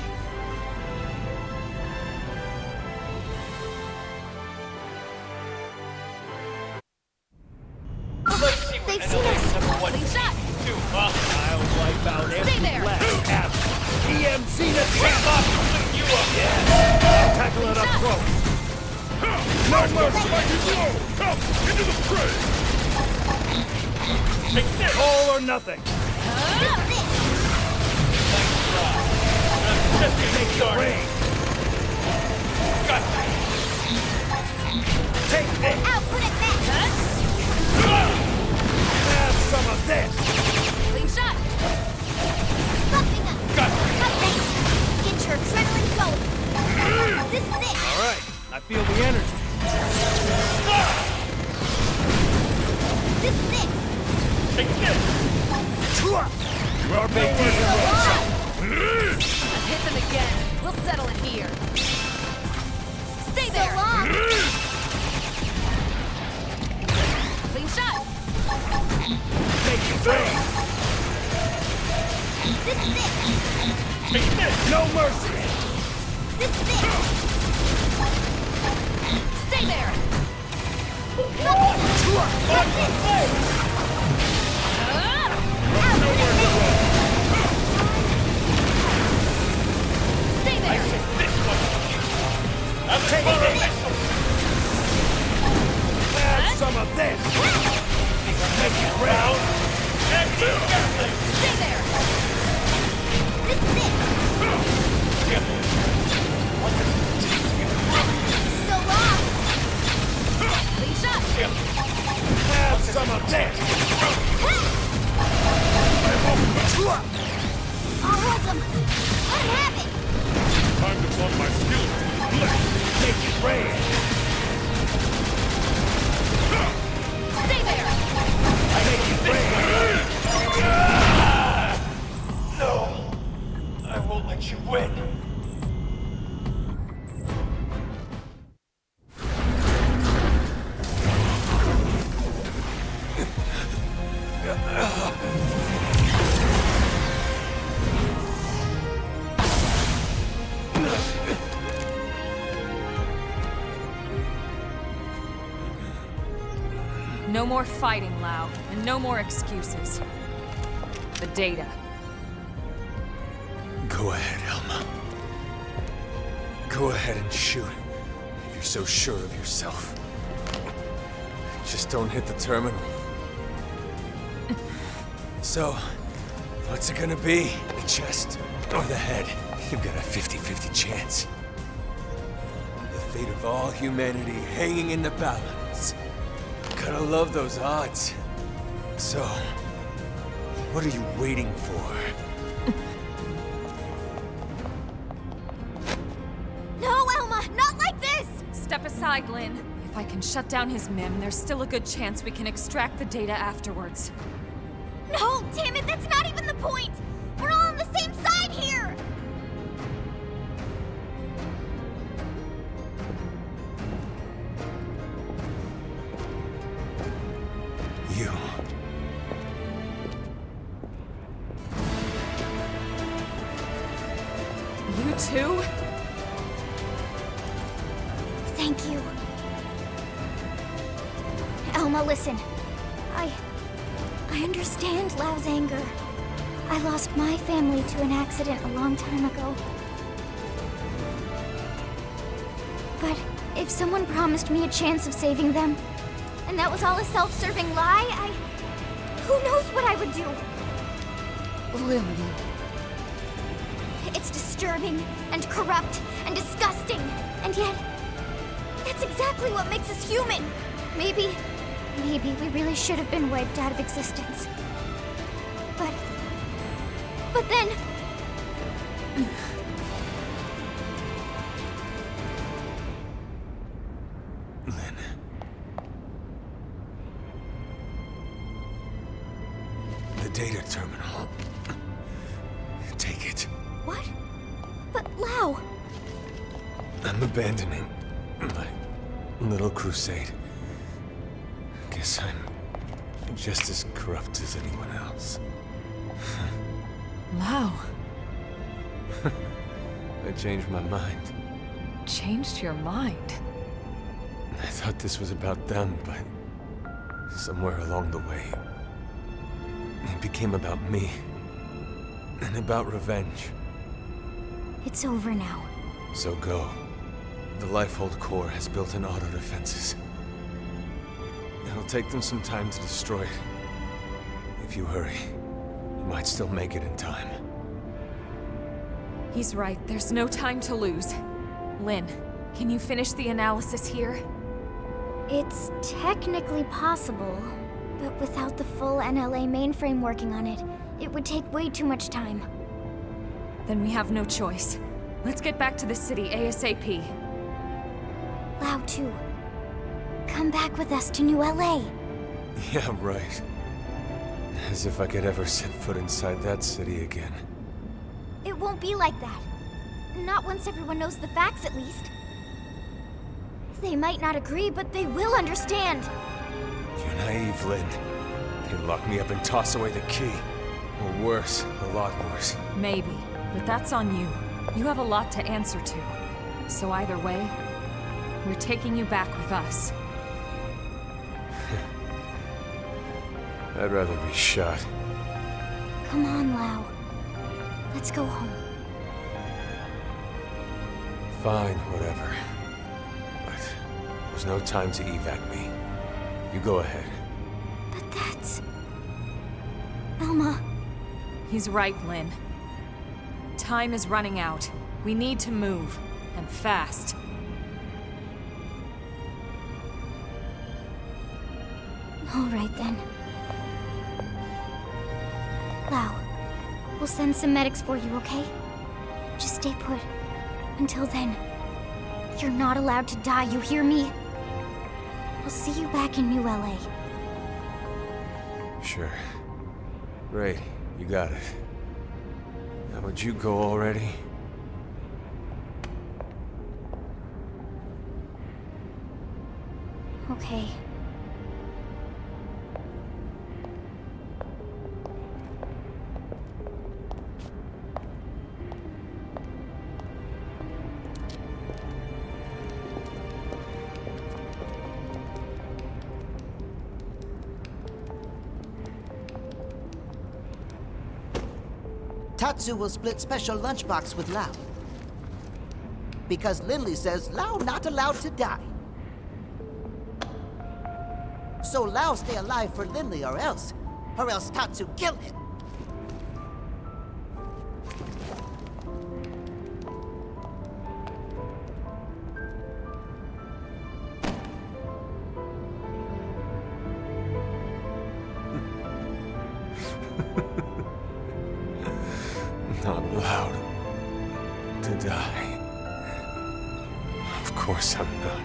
They've seen us! Clean shot! I'll wipe out every there. last captain. EMC to trap up! You up! Yeah! Tackle it up close! No mercy! Come into the fray! Take this! All or nothing! Take the rain! Got Take this! I'll put it back! Have some of this! Clean shot! Bumping up! Got Okay. Get your adrenaline going! This is it! Alright, I feel the energy. This is it! Take this! You are making I've hit them again. We'll settle it here. Stay there! So long! Clean shot. Make it rain! This is it! Take this! No mercy! This is it! Stay there. What's this? Stay there. This one! I'm taking this! Have some of this! Make it round! Stay there. This is it! So long! Clean shot. Have some of this! I'll hold them! Let him have it! Time to plug my skills to the blade! Make it rain! Stay there. Make it rain! No! I won't let you win! No more fighting, Lau, and no more excuses. The data. Go ahead, Elma. Go ahead and shoot, if you're so sure of yourself. Just don't hit the terminal. So, what's it gonna be? The chest or the head? You've got a 50-50 chance. The fate of all humanity hanging in the balance. Gotta love those odds. So, what are you waiting for? Step aside, Lynn. If I can shut down his MIM, there's still a good chance we can extract the data afterwards. No, damn it, that's not even the point! We're all on the same side here! You. You too? Thank you. Elma, listen. I understand Lau's anger. I lost my family to an accident a long time ago. But if someone promised me a chance of saving them, and that was all a self-serving lie, who knows what I would do? Lily. It's disturbing, and corrupt, and disgusting, and yet, that's exactly what makes us human. Maybe we really should have been wiped out of existence. But then... Lynn. The data terminal. Take it. What? But Lau... I'm abandoning my little crusade. Guess I'm just as corrupt as anyone else. Lau. I changed my mind. Changed your mind? I thought this was about them, but somewhere along the way, it became about me. And about revenge. It's over now. So go. The Lifehold core has built-in auto-defenses. It'll take them some time to destroy it. If you hurry, you might still make it in time. He's right. There's no time to lose. Lynn, can you finish the analysis here? It's technically possible, but without the full NLA mainframe working on it, it would take way too much time. Then we have no choice. Let's get back to the city ASAP. Lau too. Come back with us to New LA. Yeah, right. As if I could ever set foot inside that city again. It won't be like that. Not once everyone knows the facts, at least. They might not agree, but they will understand. You're naive, Lynn. They'd lock me up and toss away the key. Or worse, a lot worse. Maybe, but that's on you. You have a lot to answer to. So either way, we're taking you back with us. I'd rather be shot. Come on, Lau. Let's go home. Fine, whatever. But there's no time to evac me. You go ahead. But that's... Elma. He's right, Lynn. Time is running out. We need to move. And fast. All right, then. Lau, we'll send some medics for you, okay? Just stay put. Until then, you're not allowed to die, you hear me? I'll see you back in New LA. Sure. Great, you got it. Now would you go already? Okay. Tatsu will split special lunchbox with Lau. Because Lindley says Lau not allowed to die. So Lau stay alive for Lindley or else Tatsu kill him. Not allowed to die. Of course I'm not.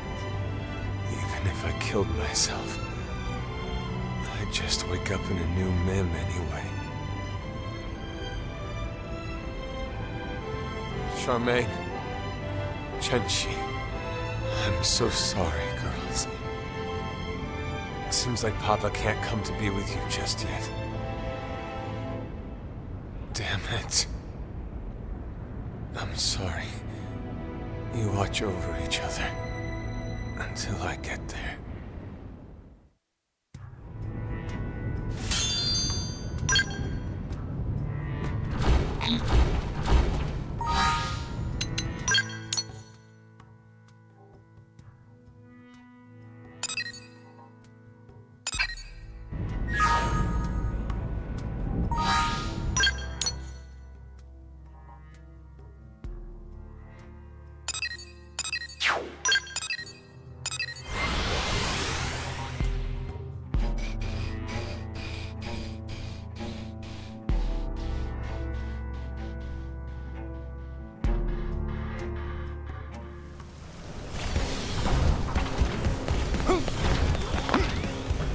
Even if I killed myself, I'd just wake up in a new Mim anyway. Charmaine, Chenchi, I'm so sorry, girls. It seems like Papa can't come to be with you just yet. Damn it. I'm sorry. You watch over each other until I get there.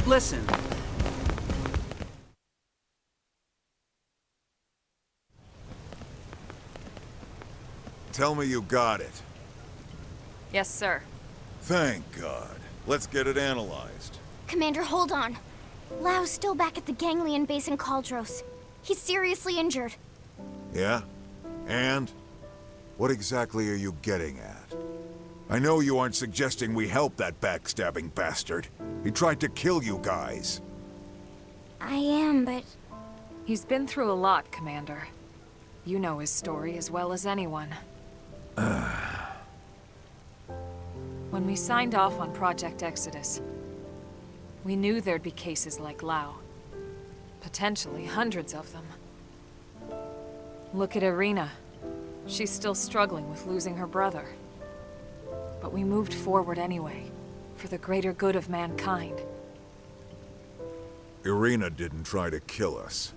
Listen. Tell me you got it. Yes, sir. Thank God. Let's get it analyzed. Commander, hold on. Lau's still back at the Ganglion base in Caldros. He's seriously injured. Yeah? And? What exactly are you getting at? I know you aren't suggesting we help that backstabbing bastard. He tried to kill you guys. I am, but... He's been through a lot, Commander. You know his story as well as anyone. When we signed off on Project Exodus, we knew there'd be cases like Lau. Potentially hundreds of them. Look at Irina. She's still struggling with losing her brother. But we moved forward anyway, for the greater good of mankind. Irina didn't try to kill us.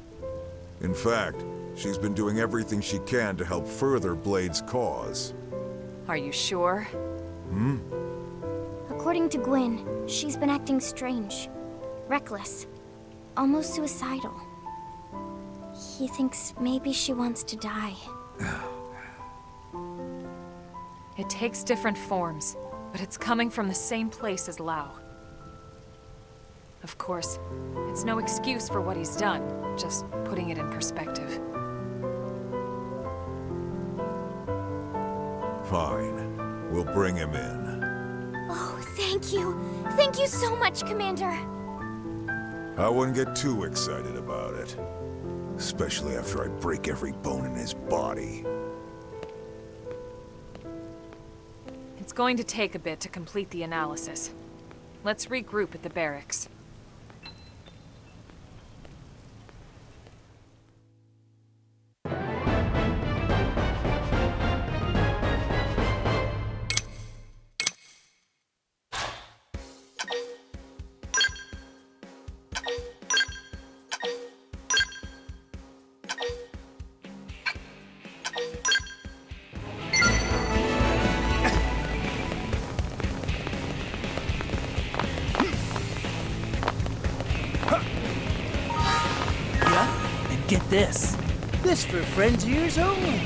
In fact, she's been doing everything she can to help further Blade's cause. Are you sure? Hmm? According to Gwyn, she's been acting strange. Reckless. Almost suicidal. He thinks maybe she wants to die. It takes different forms, but it's coming from the same place as Lau. Of course, it's no excuse for what he's done, just putting it in perspective. Fine. We'll bring him in. Oh, thank you. Thank you so much, Commander. I wouldn't get too excited about it. Especially after I break every bone in his body. It's going to take a bit to complete the analysis. Let's regroup at the barracks. Get this. This for friends of yours only.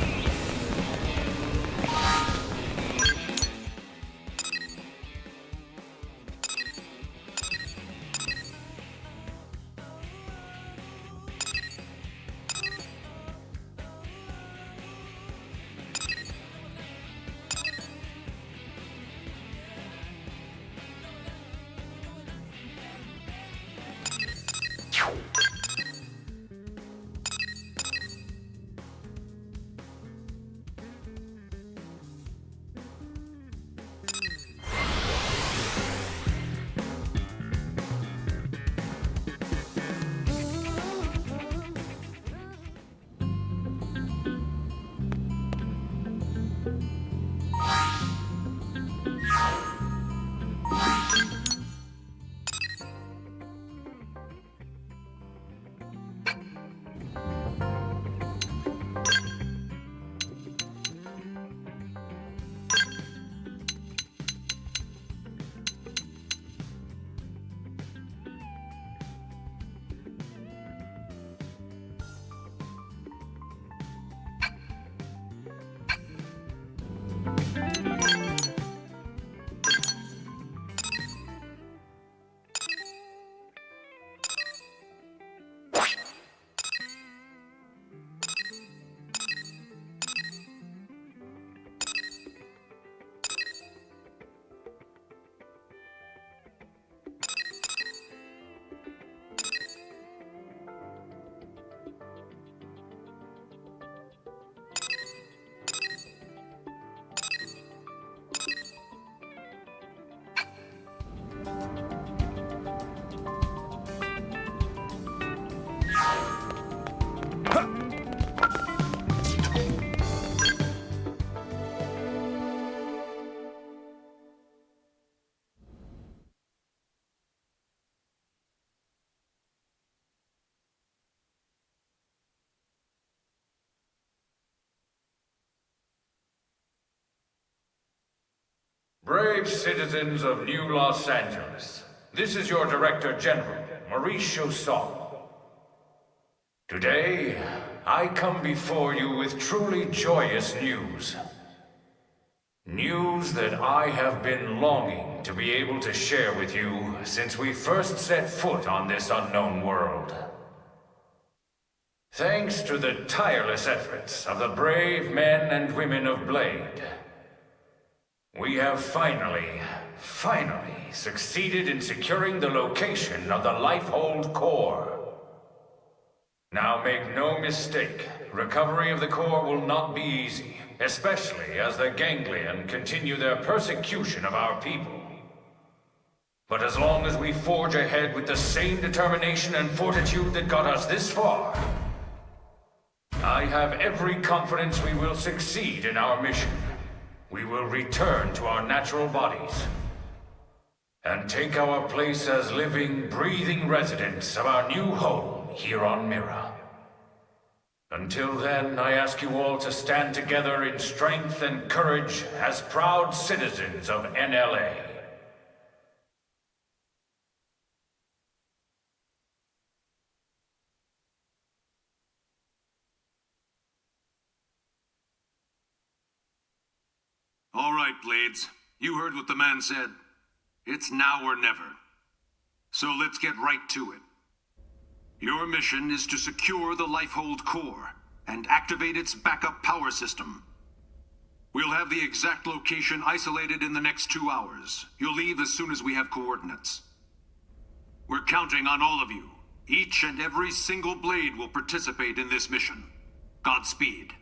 Brave citizens of New Los Angeles, this is your Director General, Maurice Chausson. Today, I come before you with truly joyous news. News that I have been longing to be able to share with you since we first set foot on this unknown world. Thanks to the tireless efforts of the brave men and women of Blade, we have finally succeeded in securing the location of the Lifehold Core. Now make no mistake, recovery of the core will not be easy, especially as the Ganglion continue their persecution of our people. But as long as we forge ahead with the same determination and fortitude that got us this far, I have every confidence we will succeed in our mission. We will return to our natural bodies and take our place as living, breathing residents of our new home here on Mira. Until then, I ask you all to stand together in strength and courage as proud citizens of NLA. All right, Blades. You heard what the man said. It's now or never. So let's get right to it. Your mission is to secure the Lifehold Core and activate its backup power system. We'll have the exact location isolated in the next 2 hours. You'll leave as soon as we have coordinates. We're counting on all of you. Each and every single Blade will participate in this mission. Godspeed.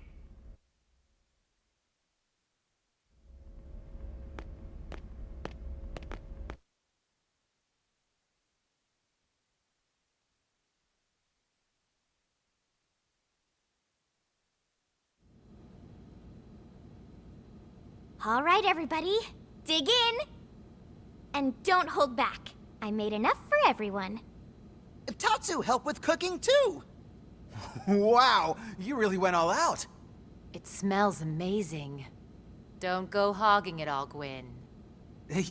All right, everybody, dig in. And don't hold back. I made enough for everyone. Tatsu helped with cooking, too. Wow, you really went all out. It smells amazing. Don't go hogging it all, Gwyn.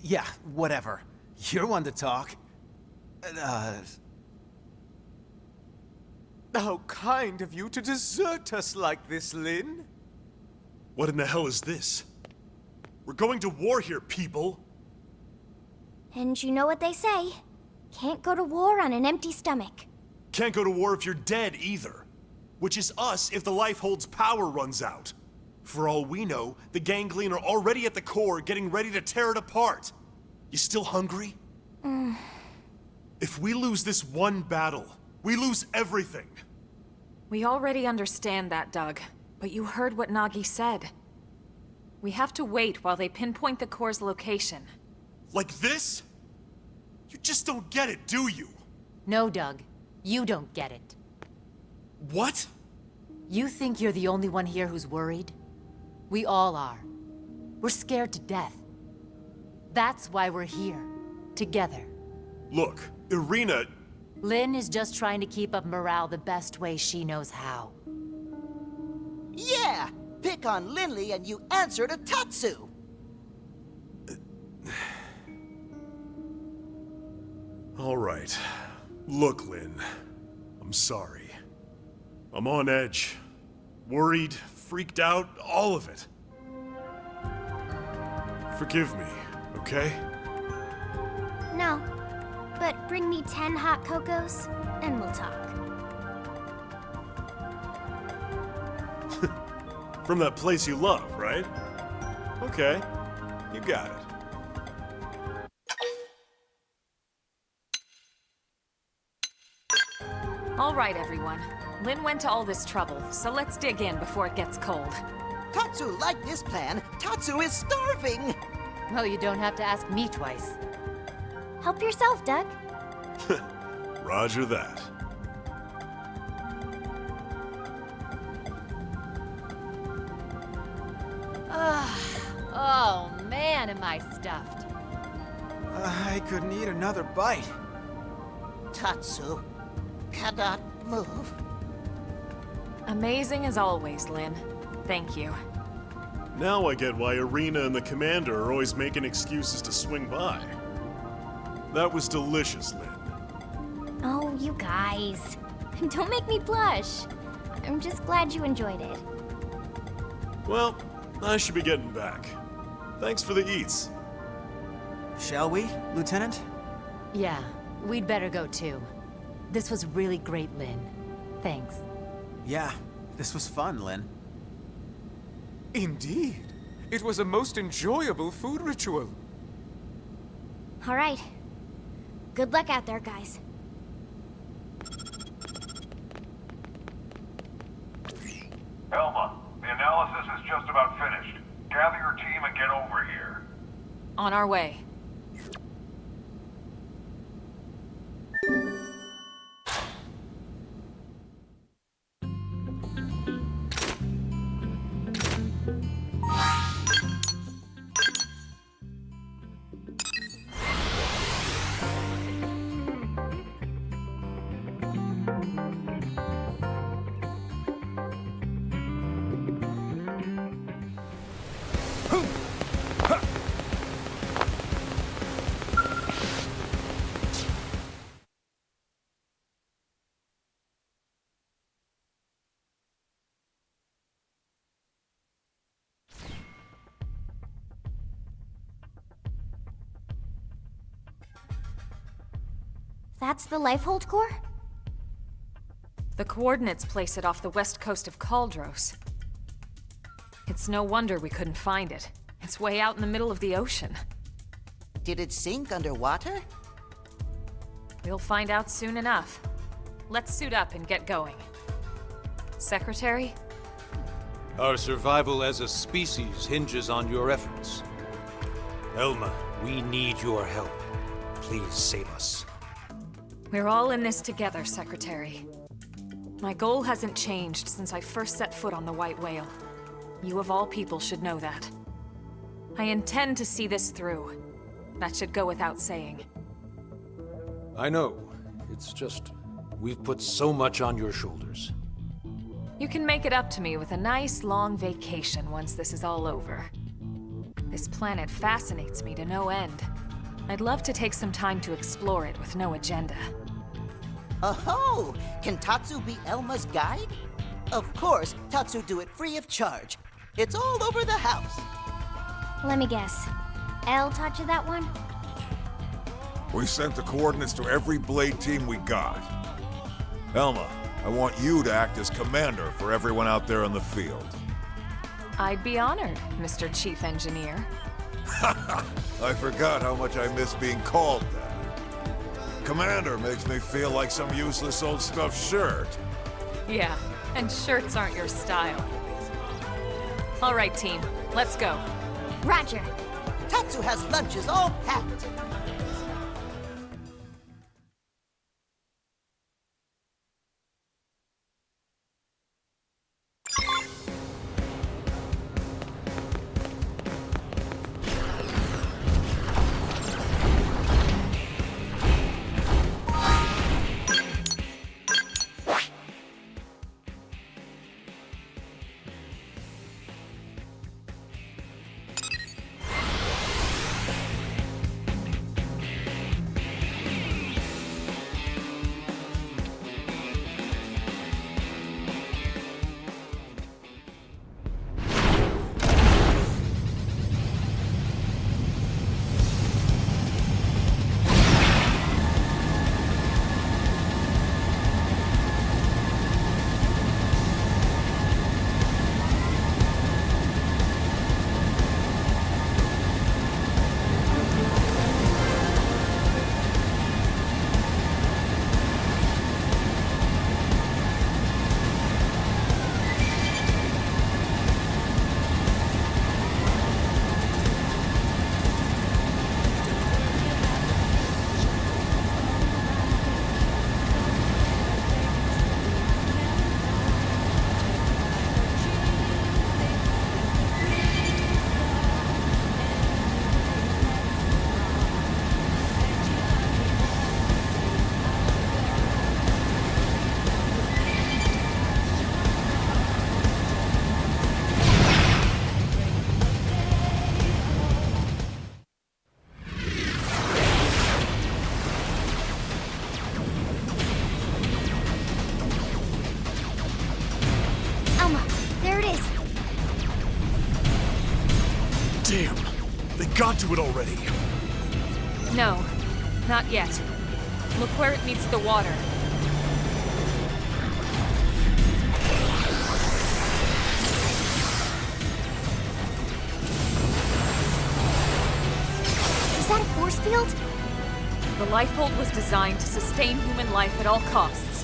Yeah, whatever. You're one to talk. How kind of you to desert us like this, Lynn. What in the hell is this? We're going to war here, people! And you know what they say. Can't go to war on an empty stomach. Can't go to war if you're dead, either. Which is us if the Lifehold's power runs out. For all we know, the Ganglion are already at the core, getting ready to tear it apart. You still hungry? If we lose this one battle, we lose everything. We already understand that, Doug. But you heard what Nagi said. We have to wait while they pinpoint the core's location. Like this? You just don't get it, do you? No, Doug. You don't get it. What? You think you're the only one here who's worried? We all are. We're scared to death. That's why we're here. Together. Look, Irina... Lynn is just trying to keep up morale the best way she knows how. Yeah! Pick on Lindley and you answer to Tatsu! All right. Look, Lynn. I'm sorry. I'm on edge. Worried, freaked out, all of it. Forgive me, okay? No. But bring me 10 hot cocos, and we'll talk. From that place you love, right? Okay. You got it. All right, everyone. Lynn went to all this trouble, so let's dig in before it gets cold. Tatsu liked this plan. Tatsu is starving! Well, you don't have to ask me twice. Help yourself, Doug. Roger that. Oh man, am I stuffed. I couldn't eat another bite. Tatsu cannot move. Amazing as always, Lynn. Thank you. Now I get why Arena and the Commander are always making excuses to swing by. That was delicious, Lynn. Oh, you guys. Don't make me blush. I'm just glad you enjoyed it. Well, I should be getting back. Thanks for the eats. Shall we, Lieutenant? Yeah, we'd better go too. This was really great, Lynn. Thanks. Yeah, this was fun, Lynn. Indeed. It was a most enjoyable food ritual. All right. Good luck out there, guys. Elma, the analysis is just about finished. Gather your team and get over here. On our way. That's the Lifehold core? The coordinates place it off the west coast of Caldros. It's no wonder we couldn't find it. It's way out in the middle of the ocean. Did it sink underwater? We'll find out soon enough. Let's suit up and get going. Secretary? Our survival as a species hinges on your efforts. Elma, we need your help. Please save us. We're all in this together, Secretary. My goal hasn't changed since I first set foot on the White Whale. You of all people should know that. I intend to see this through. That should go without saying. I know. It's just, we've put so much on your shoulders. You can make it up to me with a nice long vacation once this is all over. This planet fascinates me to no end. I'd love to take some time to explore it with no agenda. Oh, can Tatsu be Elma's guide? Of course, Tatsu do it free of charge. It's all over the house. Let me guess. Elle taught you that one? We sent the coordinates to every Blade team we got. Elma, I want you to act as commander for everyone out there in the field. I'd be honored, Mr. Chief Engineer. I forgot how much I miss being called that. Commander makes me feel like some useless old stuffed shirt. Yeah, and shirts aren't your style. All right, team, let's go. Roger. Tatsu has lunches all packed. They got to it already. No, not yet. Look where it meets the water. Is that a force field? The lifehold was designed to sustain human life at all costs.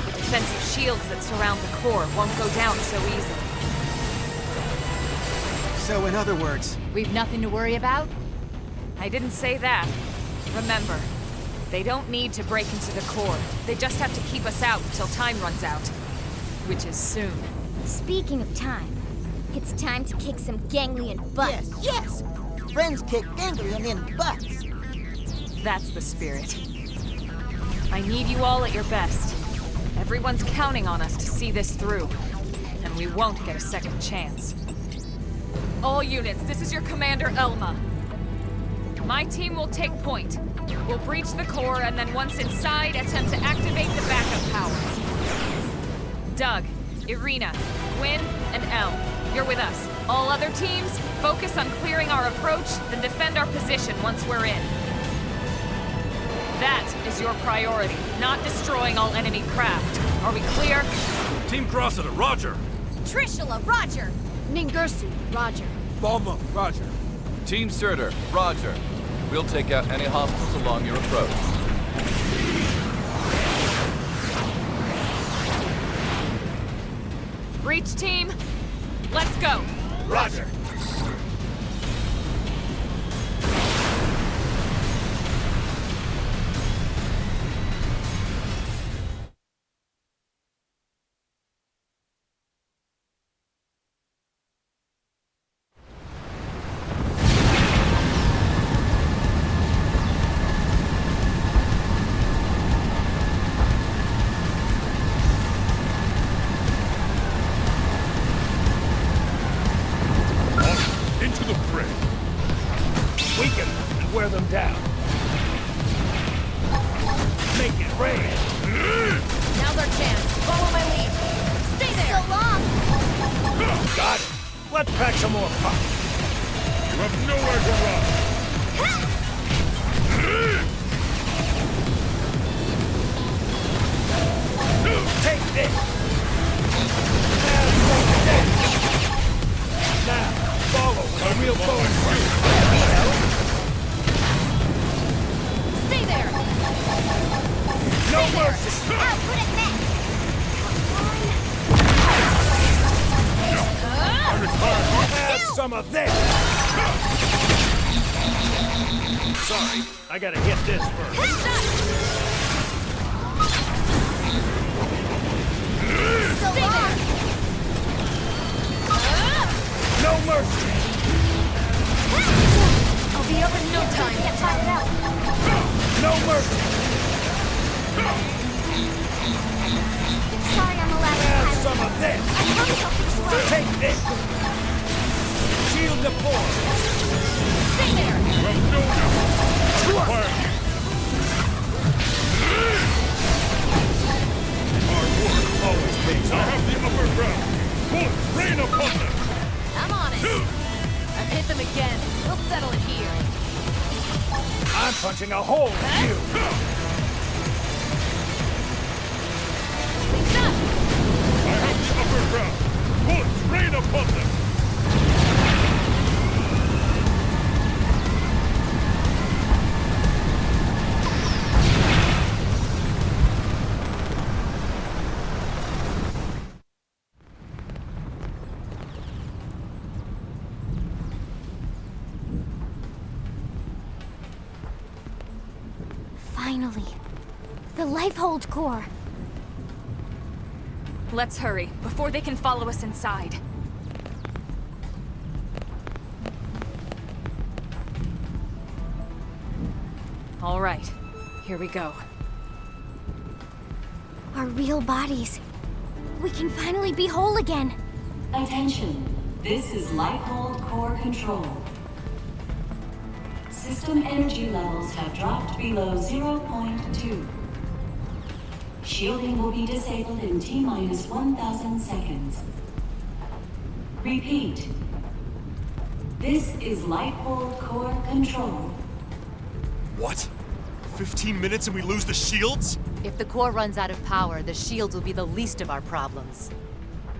The defensive shields that surround the core won't go down so easily. So in other words, we've nothing to worry about? I didn't say that. Remember, they don't need to break into the core. They just have to keep us out until time runs out. Which is soon. Speaking of time, it's time to kick some ganglion butts. Yes, yes! Friends kick ganglion in butts. That's the spirit. I need you all at your best. Everyone's counting on us to see this through. And we won't get a second chance. All units, this is your commander, Elma. My team will take point. We'll breach the core, and then once inside, attempt to activate the backup power. Doug, Irina, Gwyn, and Elle, you're with us. All other teams, focus on clearing our approach, then defend our position once we're in. That is your priority, not destroying all enemy craft. Are we clear? Team Cressida, roger! Trishula, roger! Ningirsu, roger. Bomba, roger. Team Surtur, roger. We'll take out any hostiles along your approach. Breach team, let's go. Roger. I gotta hit this first. No mercy! I'll be over in no time. Get tired out. No mercy! Sorry I'm allowed to have some of this! I promise I'll fix you up. Take this! Shield deployed! Stay there! Hard work always pays off. I have the upper ground. Bullets rain upon them. I'm on it. I've hit them again. We'll settle it here. I'm punching a hole in you. I have the upper ground. Bullets rain upon them. Finally. The Lifehold core. Let's hurry, before they can follow us inside. All right, here we go. Our real bodies. We can finally be whole again. Attention, this is Lifehold Core Control. System energy levels have dropped below 0.2. Shielding will be disabled in T-minus 1,000 seconds. Repeat. This is Lighthold Core Control. What? 15 minutes and we lose the shields? If the core runs out of power, the shields will be the least of our problems.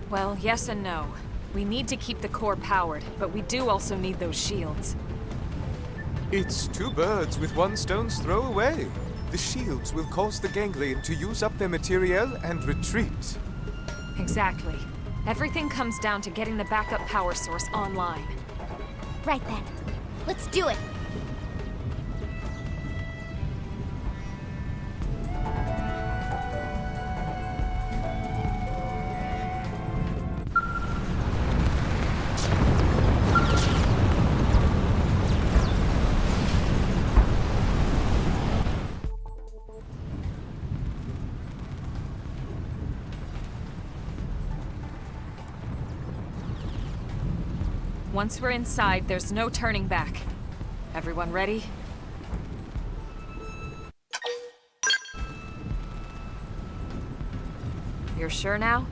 Well, yes and no. We need to keep the core powered, but we do also need those shields. It's two birds with one stone's throw away. The shields will cause the ganglion to use up their materiel and retreat. Exactly. Everything comes down to getting the backup power source online. Right then. Let's do it. Once we're inside, there's no turning back. Everyone ready? You're sure now?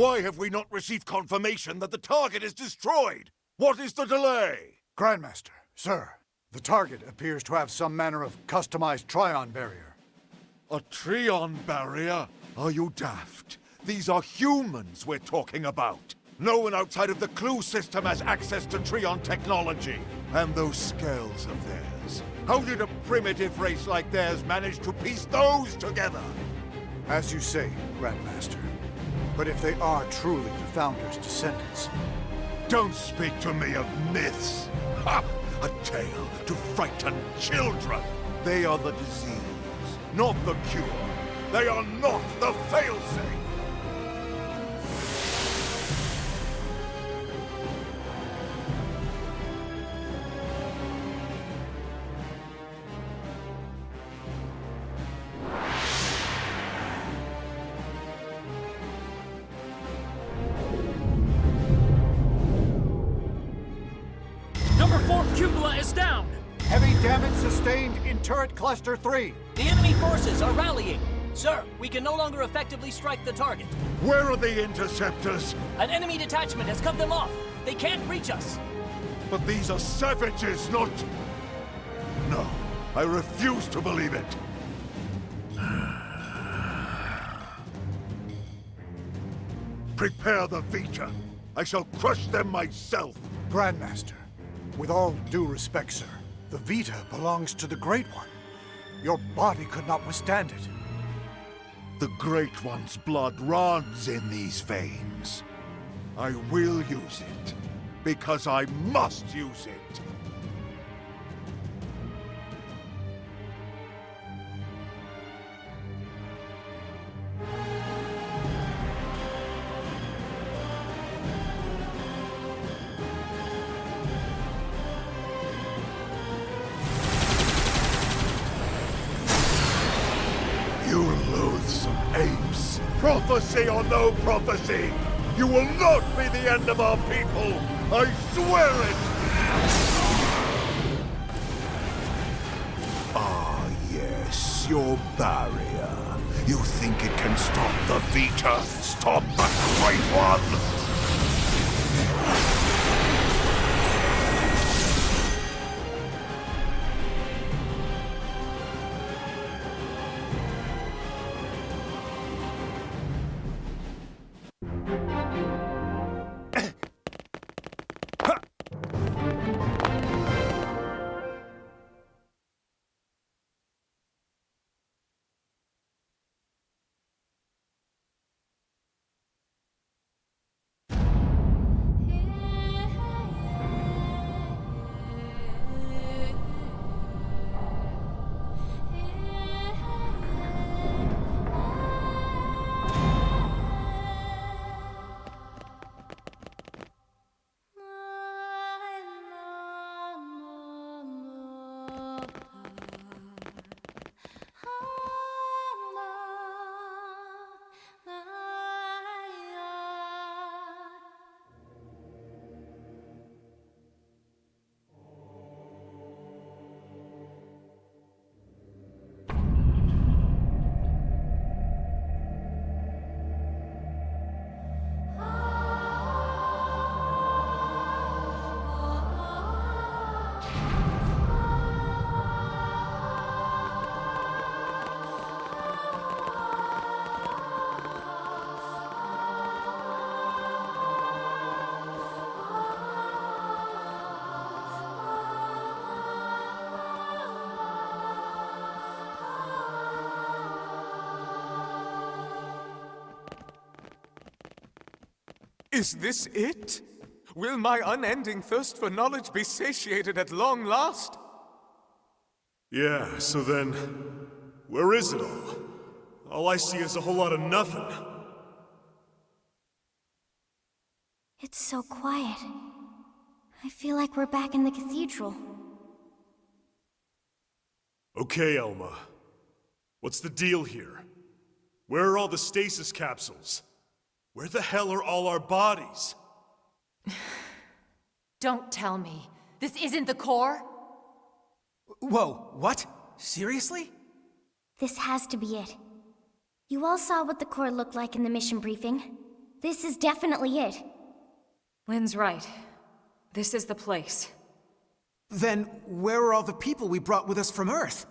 Why have we not received confirmation that the target is destroyed? What is the delay? Grandmaster, sir, the target appears to have some manner of customized Trion barrier. A Trion barrier? Are you daft? These are humans we're talking about. No one outside of the Clue system has access to Trion technology. And those scales of theirs. How did a primitive race like theirs manage to piece those together? As you say, Grandmaster. But if they are truly the Founder's descendants... Don't speak to me of myths! Ha! A tale to frighten children! They are the disease, not the cure. They are not the failsafe! is down! Heavy damage sustained in turret cluster 3. The enemy forces are rallying. Sir, we can no longer effectively strike the target. Where are the interceptors? An enemy detachment has cut them off. They can't reach us. But these are savages, not... No, I refuse to believe it. Prepare the Vita. I shall crush them myself. Grandmaster, with all due respect, sir, the Vita belongs to the Great One. Your body could not withstand it. The Great One's blood runs in these veins. I will use it, because I must use it. You loathsome apes! Prophecy or no prophecy! You will not be the end of our people! I swear it! Ah, yes, your barrier. You think it can stop the Vita? Stop the Great One? Is this it? Will my unending thirst for knowledge be satiated at long last? Yeah, so then, where is it all? All I see is a whole lot of nothing. It's so quiet. I feel like we're back in the cathedral. Okay, Elma. What's the deal here? Where are all the stasis capsules? Where the hell are all our bodies? Don't tell me. This isn't the core? Whoa, what? Seriously? This has to be it. You all saw what the core looked like in the mission briefing. This is definitely it. Lynn's right. This is the place. Then where are all the people we brought with us from Earth?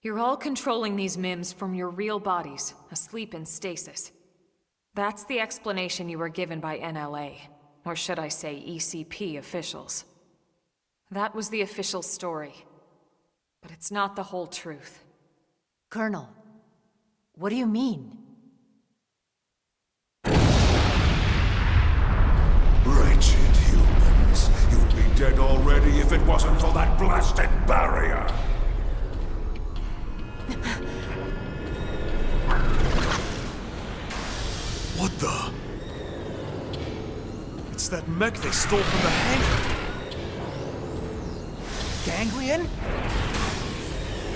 You're all controlling these MIMs from your real bodies, asleep in stasis. That's the explanation you were given by NLA, or should I say ECP officials. That was the official story. But it's not the whole truth. Colonel, what do you mean? Wretched humans. You'd be dead already if it wasn't for that blasted barrier. What the? It's that mech they stole from the hangar. Ganglion?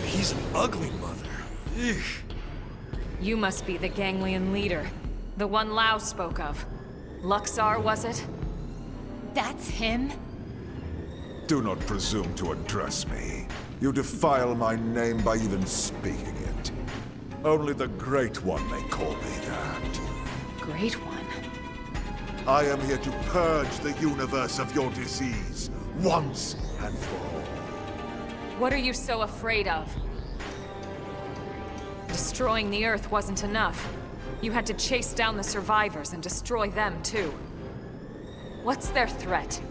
He's an ugly mother. Ugh. You must be the Ganglion leader. The one Lao spoke of. Luxar, was it? That's him? Do not presume to address me. You defile my name by even speaking it. Only the Great One may call me that. Great One? I am here to purge the universe of your disease, once and for all. What are you so afraid of? Destroying the Earth wasn't enough. You had to chase down the survivors and destroy them, too. What's their threat?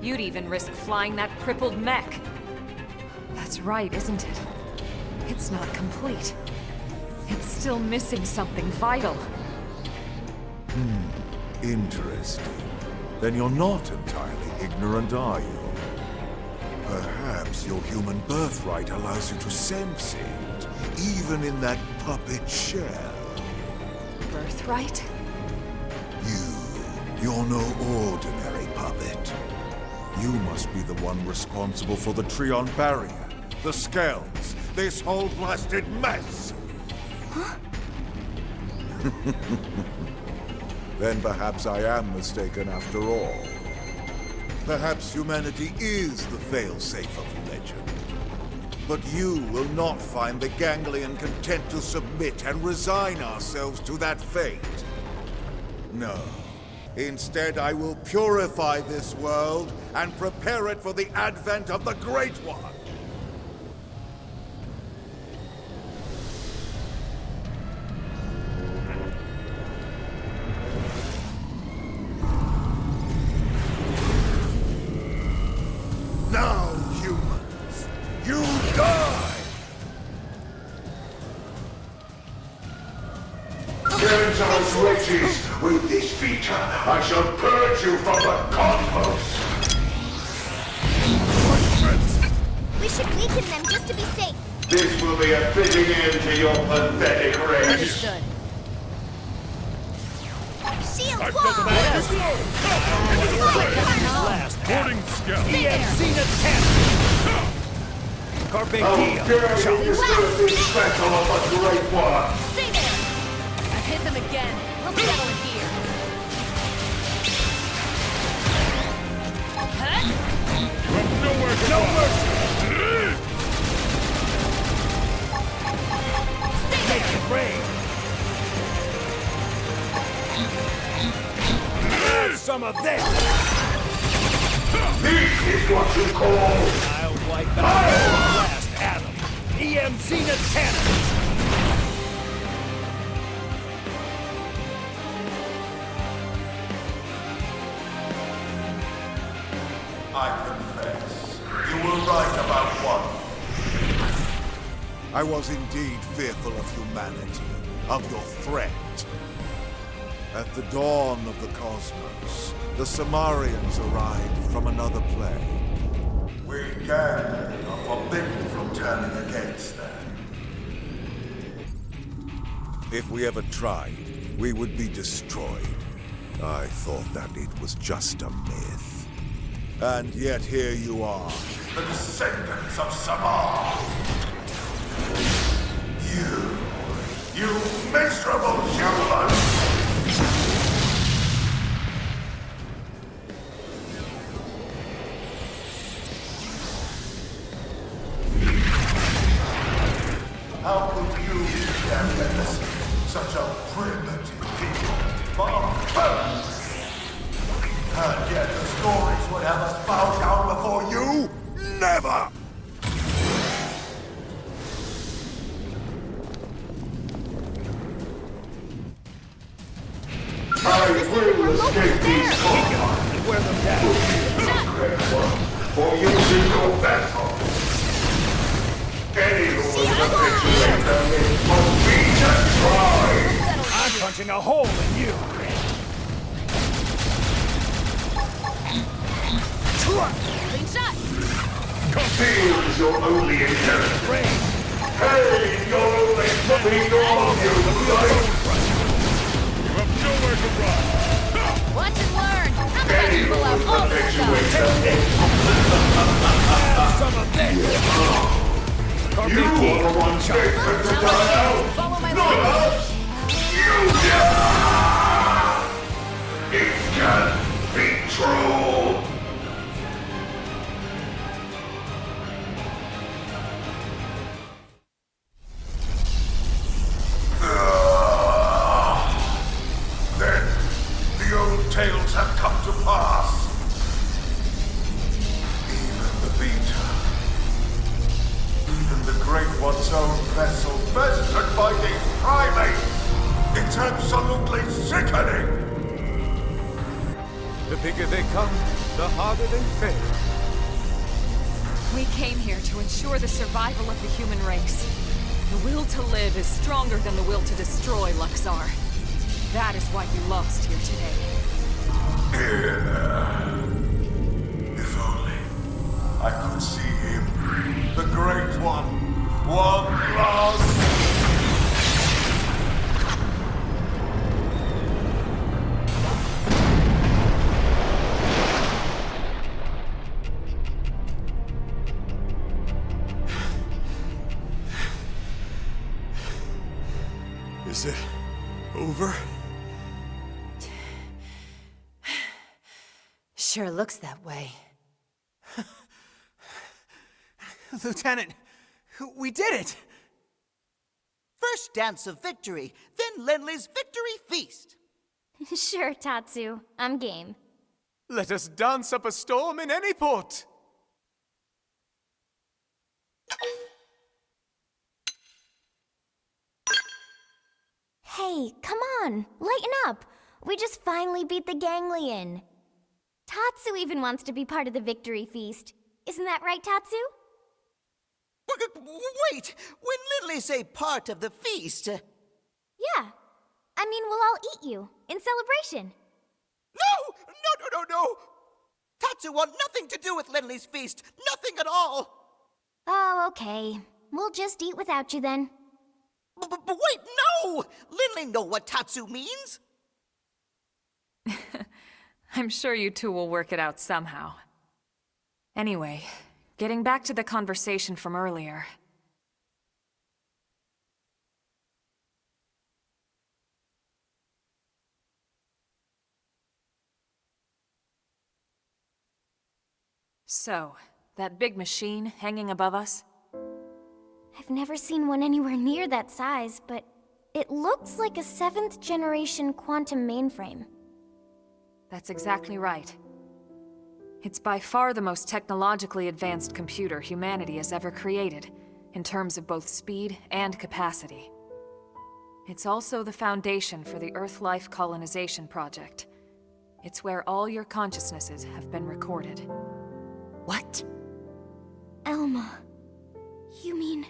You'd even risk flying that crippled mech. That's right, isn't it? It's not complete. It's still missing something vital. Interesting. Then you're not entirely ignorant, are you? Perhaps your human birthright allows you to sense it, even in that puppet shell. Birthright? You're no ordinary puppet. You must be the one responsible for the Trion barrier, the Skells, this whole blasted mess! Huh? Then perhaps I am mistaken after all. Perhaps humanity is the failsafe of legend. But you will not find the ganglion content to submit and resign ourselves to that fate. No. Instead, I will purify this world and prepare it for the advent of the Great One. Now, humans, you die! Genitals riches! With this feature, I shall purge you from the cosmos! We should weaken them just to be safe. This will be a fitting end to your pathetic race. Understood. Shield I've wall! got the Last boarding scout. Xenoblade Carpe How diem. dare you disturb this vessel of the Great One! Stay there! I've hit them again. We'll settle it here. Nowhere to go. Stay there! Have some of this. This is what you call... I'll wipe out the last atom. EM Zenith Cannon. I confess, you were right about one. I was indeed fearful of humanity, of your threat. At the dawn of the cosmos, the Samarians arrived from another plane. We Ganglion are forbidden from turning against them. If we ever tried, we would be destroyed. I thought that it was just a myth. And yet here you are, the descendants of Samar. You miserable human! How could you stand against such a primitive people? Barbarians! And yet the stories would have us bow down before you? Never! I will escape these courtyards and wear them down. For using your vessel. Any who will capitulate them must be destroyed! I'm punching a hole in you. Clean shot! Fear is your only inheritance. Hey, your only puppy dog, you right? You have nowhere to run. Watch and learn! I'm about Any to who pull out will all this perpetuate stuff! Have some of this. Carpe You are diem. the ones destined to die out! Follow my Not lead! us! You die! It can't be true! Then, the old tales have come to pass. Even the Vita. Even the Great One's own vessel, bested by these primates. It's absolutely sickening. The bigger they come, the harder they fail. We came here to ensure the survival of the human race. The will to live is stronger than the will to destroy, Luxar. That is why you lost here today. If only I could see him, the Great One, one last. Is it over? Sure looks that way. Lieutenant, We did it! First dance of victory, then Lenley's victory feast. Sure, Tatsu. I'm game. Let us dance up a storm in any port! Hey, come on, lighten up. We just finally beat the Ganglion. Tatsu even wants to be part of the victory feast. Isn't that right, Tatsu? Wait! When Lindley say part of the feast... Yeah. I mean, we'll all eat you, in celebration. No! Tatsu want nothing to do with Lindley's feast. Nothing at all. Oh, okay. We'll just eat without you then. But wait, no! Lindley know what Tatsu means. I'm sure you two will work it out somehow. Anyway, getting back to the conversation from earlier. So, that big machine hanging above us? I've never seen one anywhere near that size, but it looks like a 7th generation quantum mainframe. That's exactly right. It's by far the most technologically advanced computer humanity has ever created, in terms of both speed and capacity. It's also the foundation for the Earth-Life Colonization Project. It's where all your consciousnesses have been recorded. What? Elma, you mean...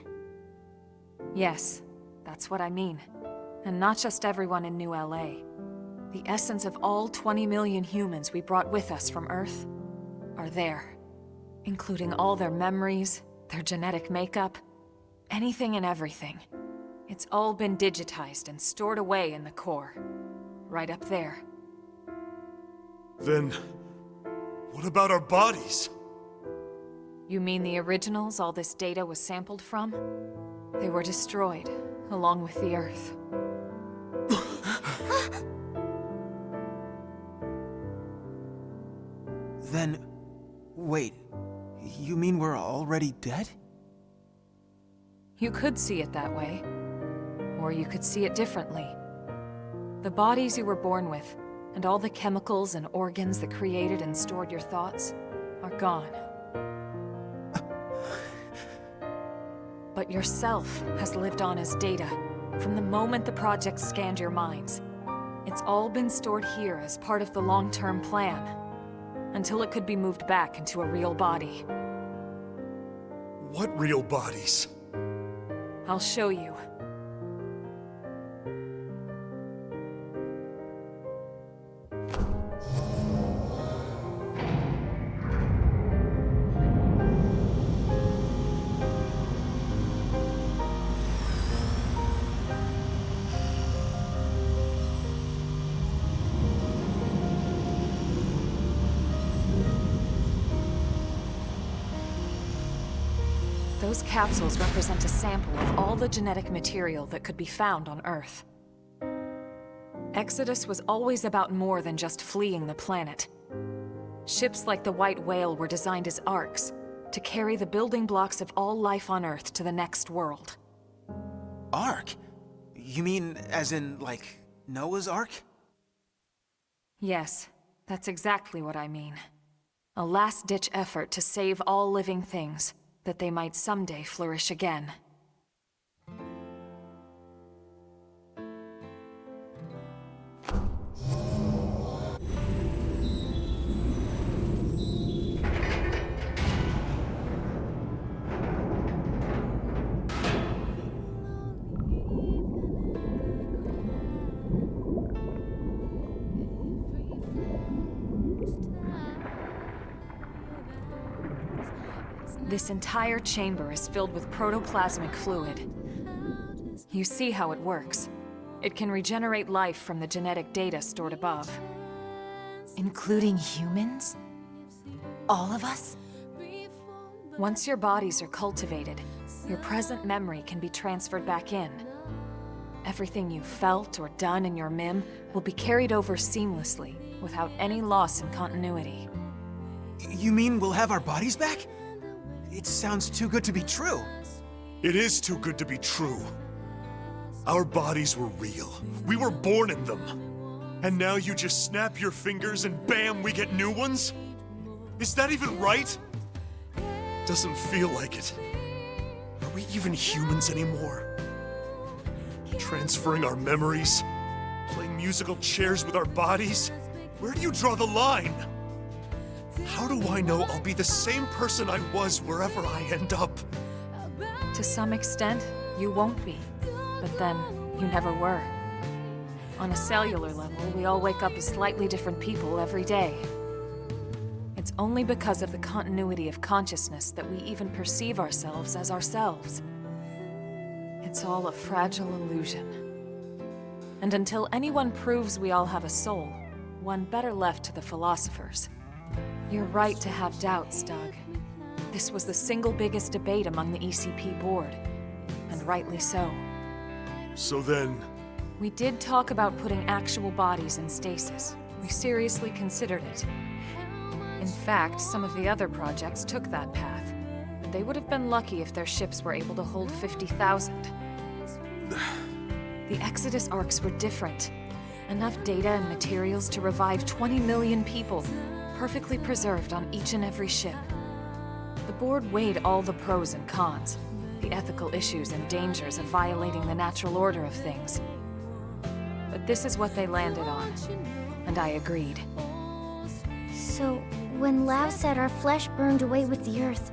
Yes, that's what I mean. And not just everyone in New LA. The essence of all 20 million humans we brought with us from Earth are there. Including all their memories, their genetic makeup, anything and everything. It's all been digitized and stored away in the core. Right up there. Then... what about our bodies? You mean the originals all this data was sampled from? They were destroyed, along with the Earth. Then... wait, you mean we're already dead? You could see it that way. Or you could see it differently. The bodies you were born with, and all the chemicals and organs that created and stored your thoughts, are gone. But yourself has lived on as data, from the moment the project scanned your minds. It's all been stored here as part of the long-term plan, until it could be moved back into a real body. What real bodies? I'll show you. Those capsules represent a sample of all the genetic material that could be found on Earth. Exodus was always about more than just fleeing the planet. Ships like the White Whale were designed as arks, to carry the building blocks of all life on Earth to the next world. Ark? You mean as in, like, Noah's Ark? Yes, that's exactly what I mean. A last-ditch effort to save all living things, that they might someday flourish again. This entire chamber is filled with protoplasmic fluid. You see how it works. It can regenerate life from the genetic data stored above. Including humans? All of us? Once your bodies are cultivated, your present memory can be transferred back in. Everything you've felt or done in your MIM will be carried over seamlessly, without any loss in continuity. You mean we'll have our bodies back? It sounds too good to be true. It is too good to be true. Our bodies were real. We were born in them. And now you just snap your fingers and bam, we get new ones? Is that even right? Doesn't feel like it. Are we even humans anymore? Transferring our memories? Playing musical chairs with our bodies? Where do you draw the line? How do I know I'll be the same person I was wherever I end up? To some extent, you won't be. But then, you never were. On a cellular level, we all wake up as slightly different people every day. It's only because of the continuity of consciousness that we even perceive ourselves as ourselves. It's all a fragile illusion. And until anyone proves we all have a soul, one better left to the philosophers. You're right to have doubts, Doug. This was the single biggest debate among the ECP board, and rightly so. So then... We did talk about putting actual bodies in stasis. We seriously considered it. In fact, some of the other projects took that path. And they would have been lucky if their ships were able to hold 50,000. The Exodus arcs were different. Enough data and materials to revive 20 million people, perfectly preserved on each and every ship. The board weighed all the pros and cons, the ethical issues and dangers of violating the natural order of things. But this is what they landed on, and I agreed. So, when Lao said our flesh burned away with the earth,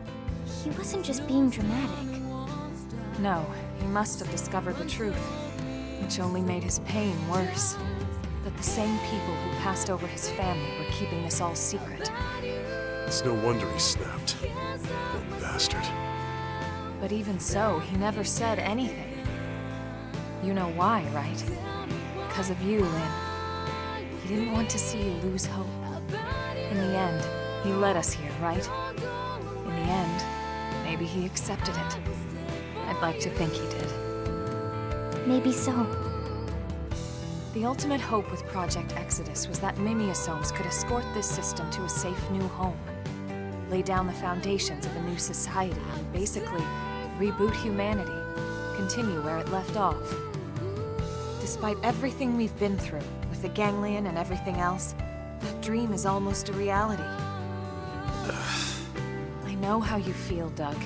he wasn't just being dramatic. No, he must have discovered the truth, which only made his pain worse. That the same people who passed over his family were keeping this all secret. It's no wonder he snapped. Poor bastard. But even so, he never said anything. You know why, right? Because of you, Lynn. He didn't want to see you lose hope. In the end, he led us here, right? In the end, maybe he accepted it. I'd like to think he did. Maybe so. The ultimate hope with Project Exodus was that mimeosomes could escort this system to a safe new home, lay down the foundations of a new society, and basically reboot humanity, continue where it left off. Despite everything we've been through, with the ganglion and everything else, that dream is almost a reality. I know how you feel, Doug,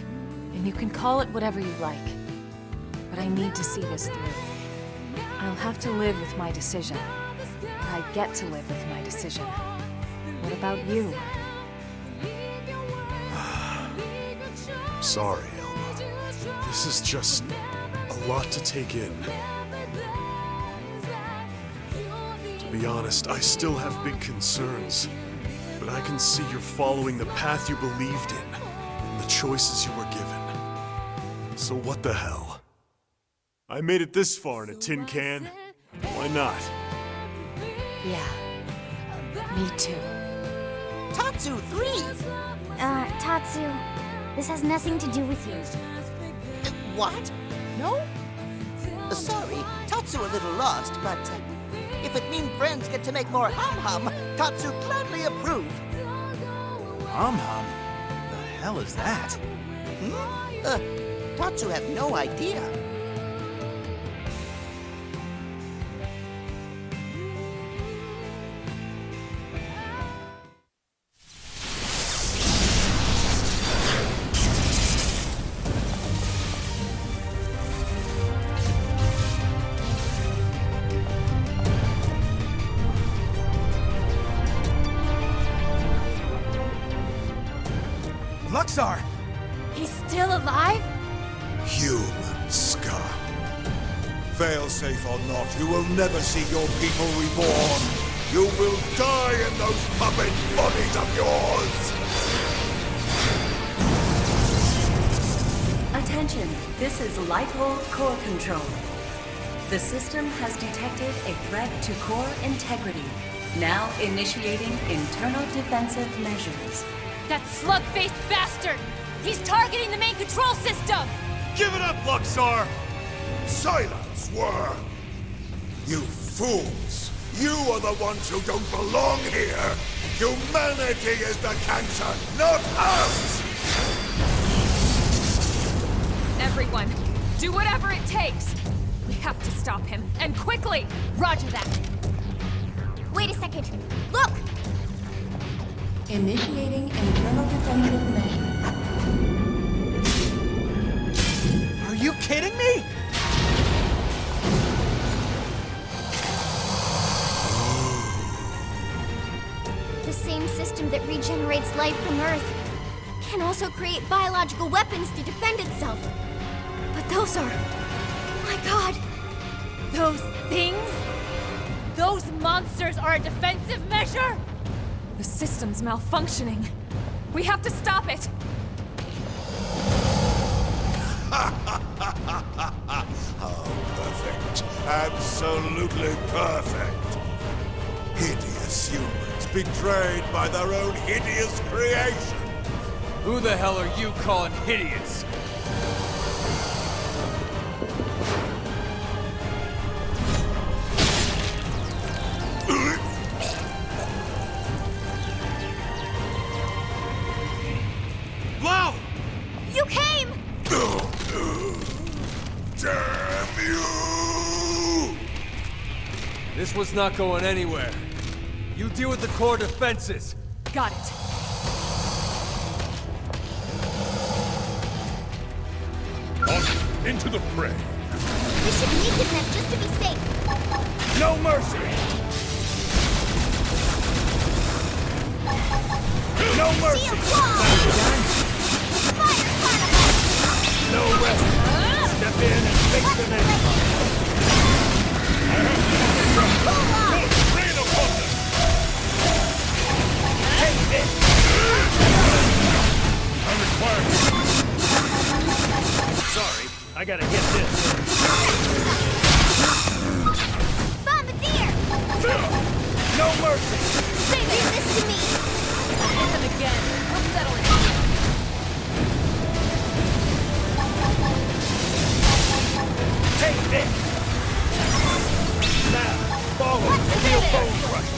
and you can call it whatever you like. But I need to see this through. I'll have to live with my decision. Or I get to live with my decision. What about you? Sorry, Elma. This is just a lot to take in. To be honest, I still have big concerns. But I can see you're following the path you believed in, and the choices you were given. So what the hell? I made it this far in a tin can. Why not? Yeah. Me too. Tatsu 3! Tatsu, this has nothing to do with you. What? No? Sorry, Tatsu a little lost, but if it means friends get to make more hum-hum, Tatsu gladly approve. Hum-hum? The hell is that? Tatsu have no idea. Luxar! He's still alive? Human scum. Failsafe or not, you will never see your people reborn. You will die in those puppet bodies of yours! Attention, this is Lifehold Core Control. The system has detected a threat to core integrity. Now initiating internal defensive measures. That slug-faced bastard! He's targeting the main control system! Give it up, Luxar! Silence, worm! You fools! You are the ones who don't belong here! Humanity is the cancer, not us! Never everyone! Do whatever it takes! We have to stop him, and quickly! Roger that. Wait a second. Look! Initiating internal defensive measures. Are you kidding me? The same system that regenerates life from Earth can also create biological weapons to defend itself. But those are... my God! Those things? Those monsters are a defensive measure? The system's malfunctioning. We have to stop it! Oh, perfect. Absolutely perfect. Hideous humans betrayed by their own hideous creation. Who the hell are you calling hideous? Wow! You came! Damn you! This was not going anywhere. You deal with the core defenses. Got it. On into the fray. We should weaken them just to be safe. No mercy! No mercy! Shield wall! Fire carnival! No rest! Step in and face the next one. I have rain upon them! Take this! I require... Sorry, I gotta get this. Bombardier! No mercy! Leave this to me! I'll hit them again. We'll settle it. Take this! Now, follow the real bone crush!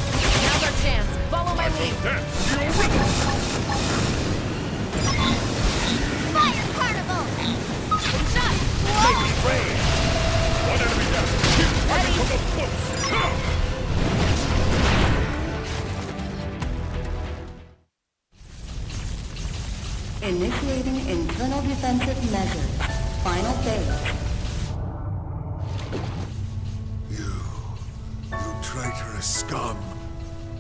Now's our chance. Follow my lead. Dance your rhythm! Fire carnival! Shot! Make it rain! One enemy down! Keep fighting from up close! Initiating internal defensive measures. Final phase. You traitorous scum.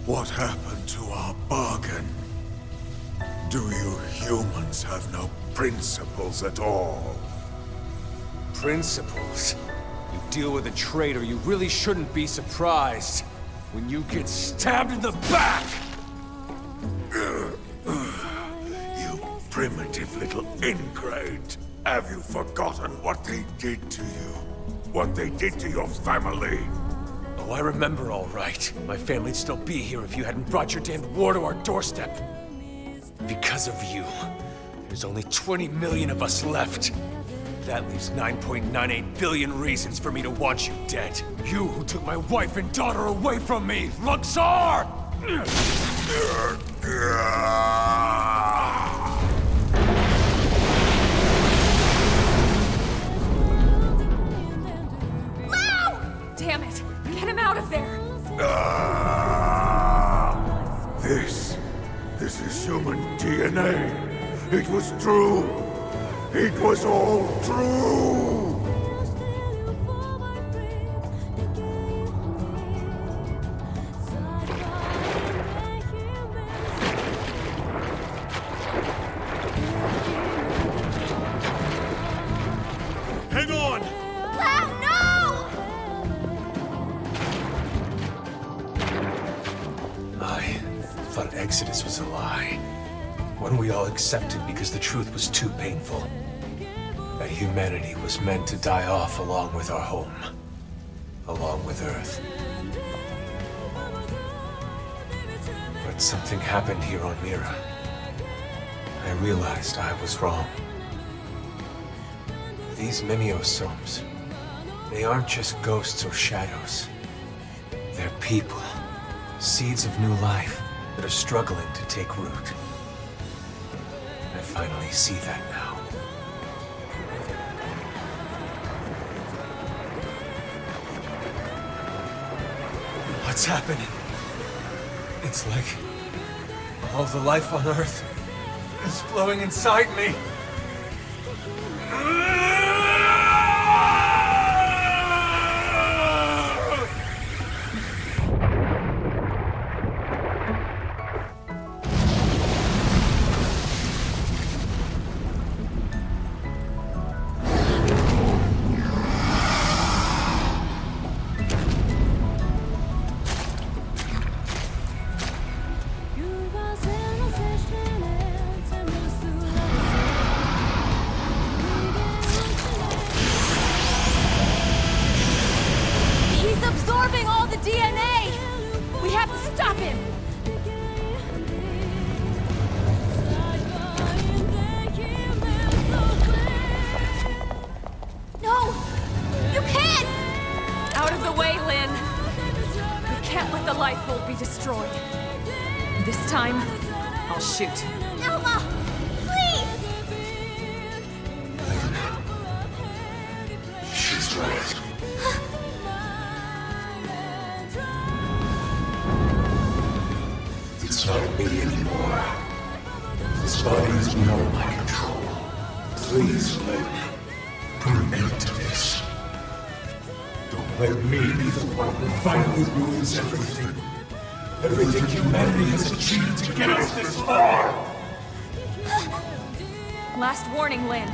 What happened to our bargain? Do you humans have no principles at all? Principles? You deal with a traitor, you really shouldn't be surprised when you get stabbed in the back! You primitive little ingrate. Have you forgotten what they did to you? What they did to your family? Oh, I remember all right. My family'd still be here if you hadn't brought your damned war to our doorstep. Because of you, there's only 20 million of us left. That leaves 9.98 billion reasons for me to want you dead. You who took my wife and daughter away from me, Luxor! Damn it! Get him out of there! This is human DNA. It was true. It was all true. Hang on! Wow, no! I thought Exodus was a lie. One we all accepted because the truth was too painful. That humanity was meant to die off along with our home. Along with Earth. But something happened here on Mira. I realized I was wrong. These mimeosomes, they aren't just ghosts or shadows. They're people. Seeds of new life that are struggling to take root. I finally see that now. What's happening? It's like all the life on Earth is flowing inside me. Everything humanity has achieved to get us this far! Last warning, Lynn.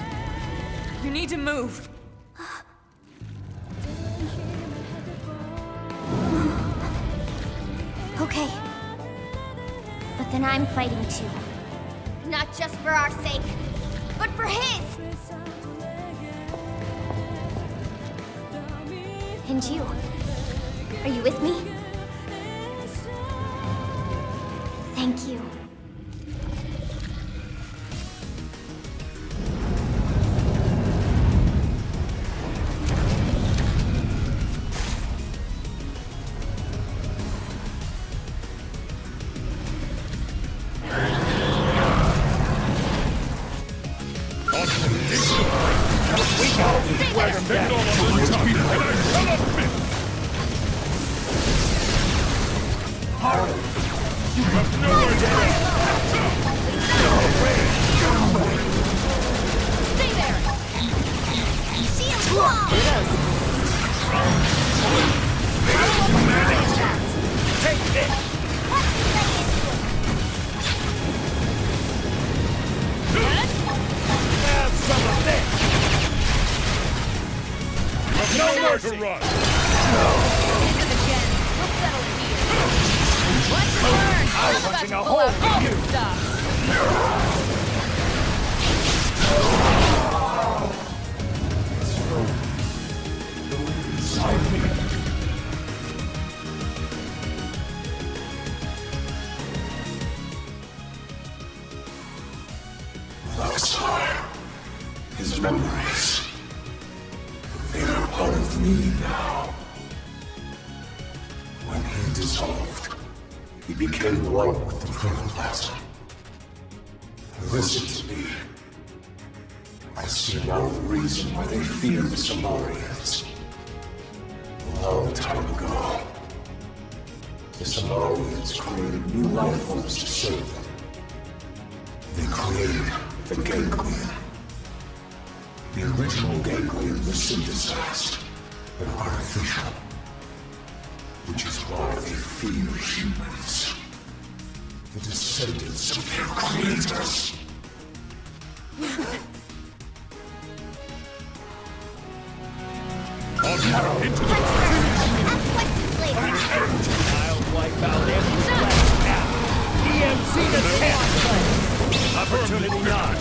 You need to move. Okay. But then I'm fighting too. Not just for our sake, but for his! And you? Are you with me? Thank you. His memories. They are part of me now. When he dissolved, he became one with the protoplasm. Listen to me. I see now the reason why they fear the Samarians. A long time ago, the Samarians created new life forms to serve them. They created the ganglion. The original ganglion was synthesized and artificial, which is why they fear humans. The descendants of their creators. Into the Ask questions later. I'll wipe out every last now. EMC to camp. Opportunity not.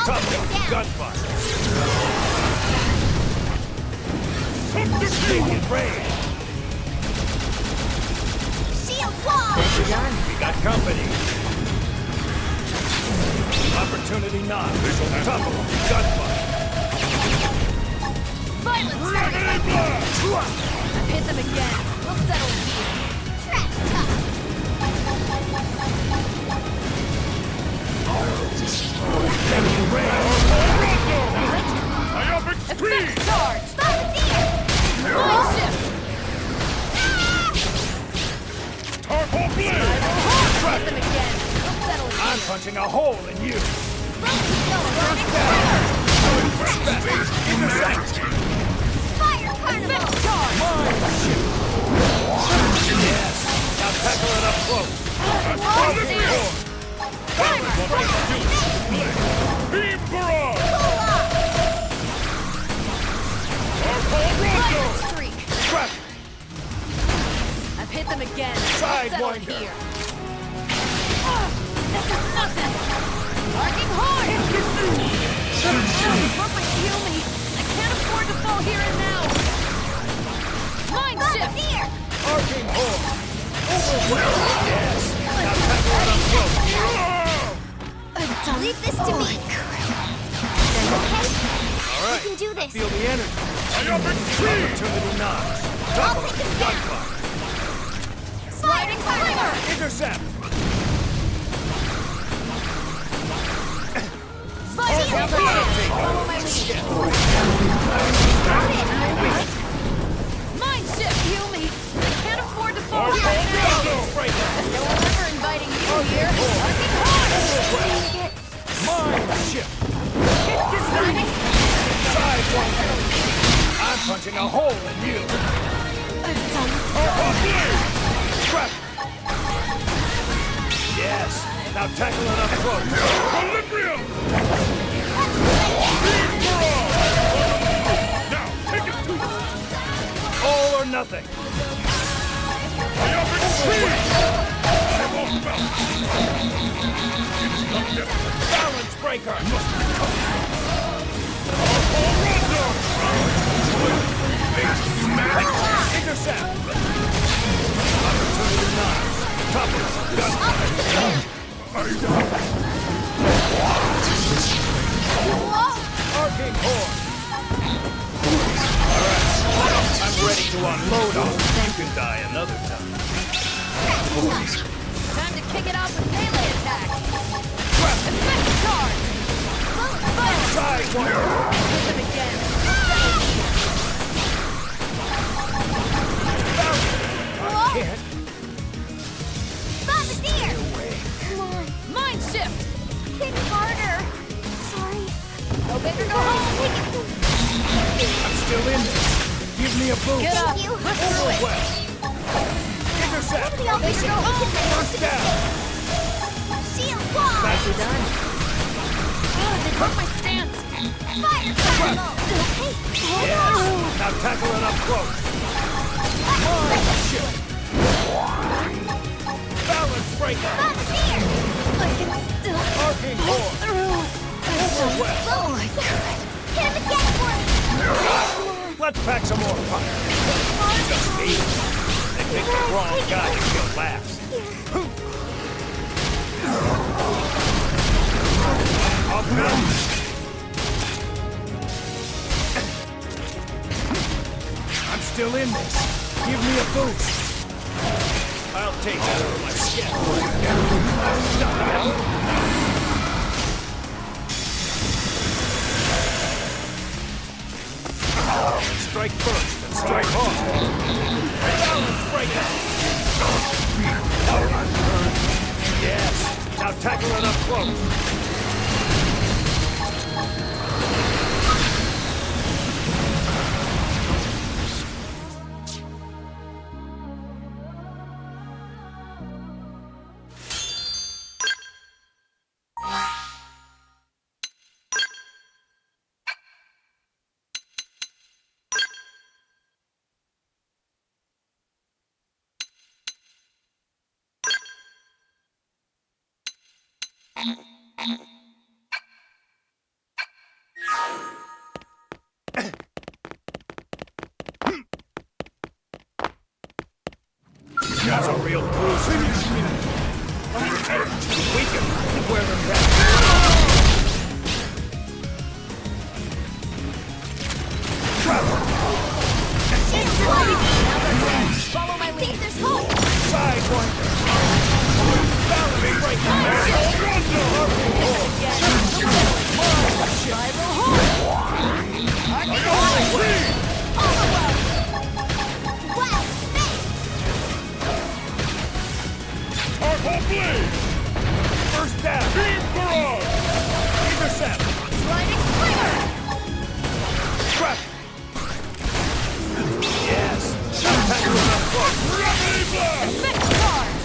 Tough gunfire. Sneaking raid. Shield wall. We got company. Opportunity not. Tough gunfire. Violence! I've hit them again. We'll settle here. Trash tough. I'll destroy enemy raid. Effect charge! Mind shift! punching a hole in you! Intercept! Fire Carnival! Yes! Now tackle it up close! Beam barrage! Streak! Trap! I've hit them again. Sidewinder! Here. This is nothing! Arcing horn! Papa, heal me! I can't afford to fall here and now! Mind shift! Arcing horn! Overwhelmed! Yes! Now tackle it up close! Leave this to me. Okay? All right. We can do this. Feel the energy. Opportunity knocks. Double gunfire. Sliding slinger! Intercept! Follow my lead. Mind shift, heal me! I can't afford to fall here and now! No one ever inviting you here! Mind shift! Sidewinder! I'm punching a hole in you! Trap! Yes! Now tackle it up close! Equilibrium! Now, take it to all or nothing! Balance breaker! Intercept! Opportunity knocks! Toppers! Are you done? Arcing horn! Alright, I'm ready to unload on. You can die another time. Time to kick it off with melee attack! Effect charge! Sidewinder! Hit them again! I can't. Bob is here! Come on! Mind shift! Hit harder! Sorry. No bigger, no home! I'm still in this. Give me a boost. Get up! Thank you. Overwhelmed. Intercept. Nobody else can go home. Knocked down. Shield wall! Nicely done. They broke my stance! Fire Carnival! Okay, hold Yes. on! Now tackle it up close. Mind shift. Balance breaker. Bob is here! I can still Arcing horn. through. Overwhelmed. Oh my god! Hit him again for me! Let's pack some more fire. Just me. They picked the wrong guy to kill last. Up now. I'm still in this. Give me a boost. I'll take that over my skin. Strike first and strike hard. Balance breaker. Yes. Now tackle it up close. That's a real bruise. We can wear them down. Follow my lead! There's hope! Sidewinder. Balance breaker. Rival horn! Arcing horn! Wow! Arc blade. First down! Beam barrage! Intercept! Sliding slinger! Trap! Yes! Attack with a foot! Gravity blast! Effect charge!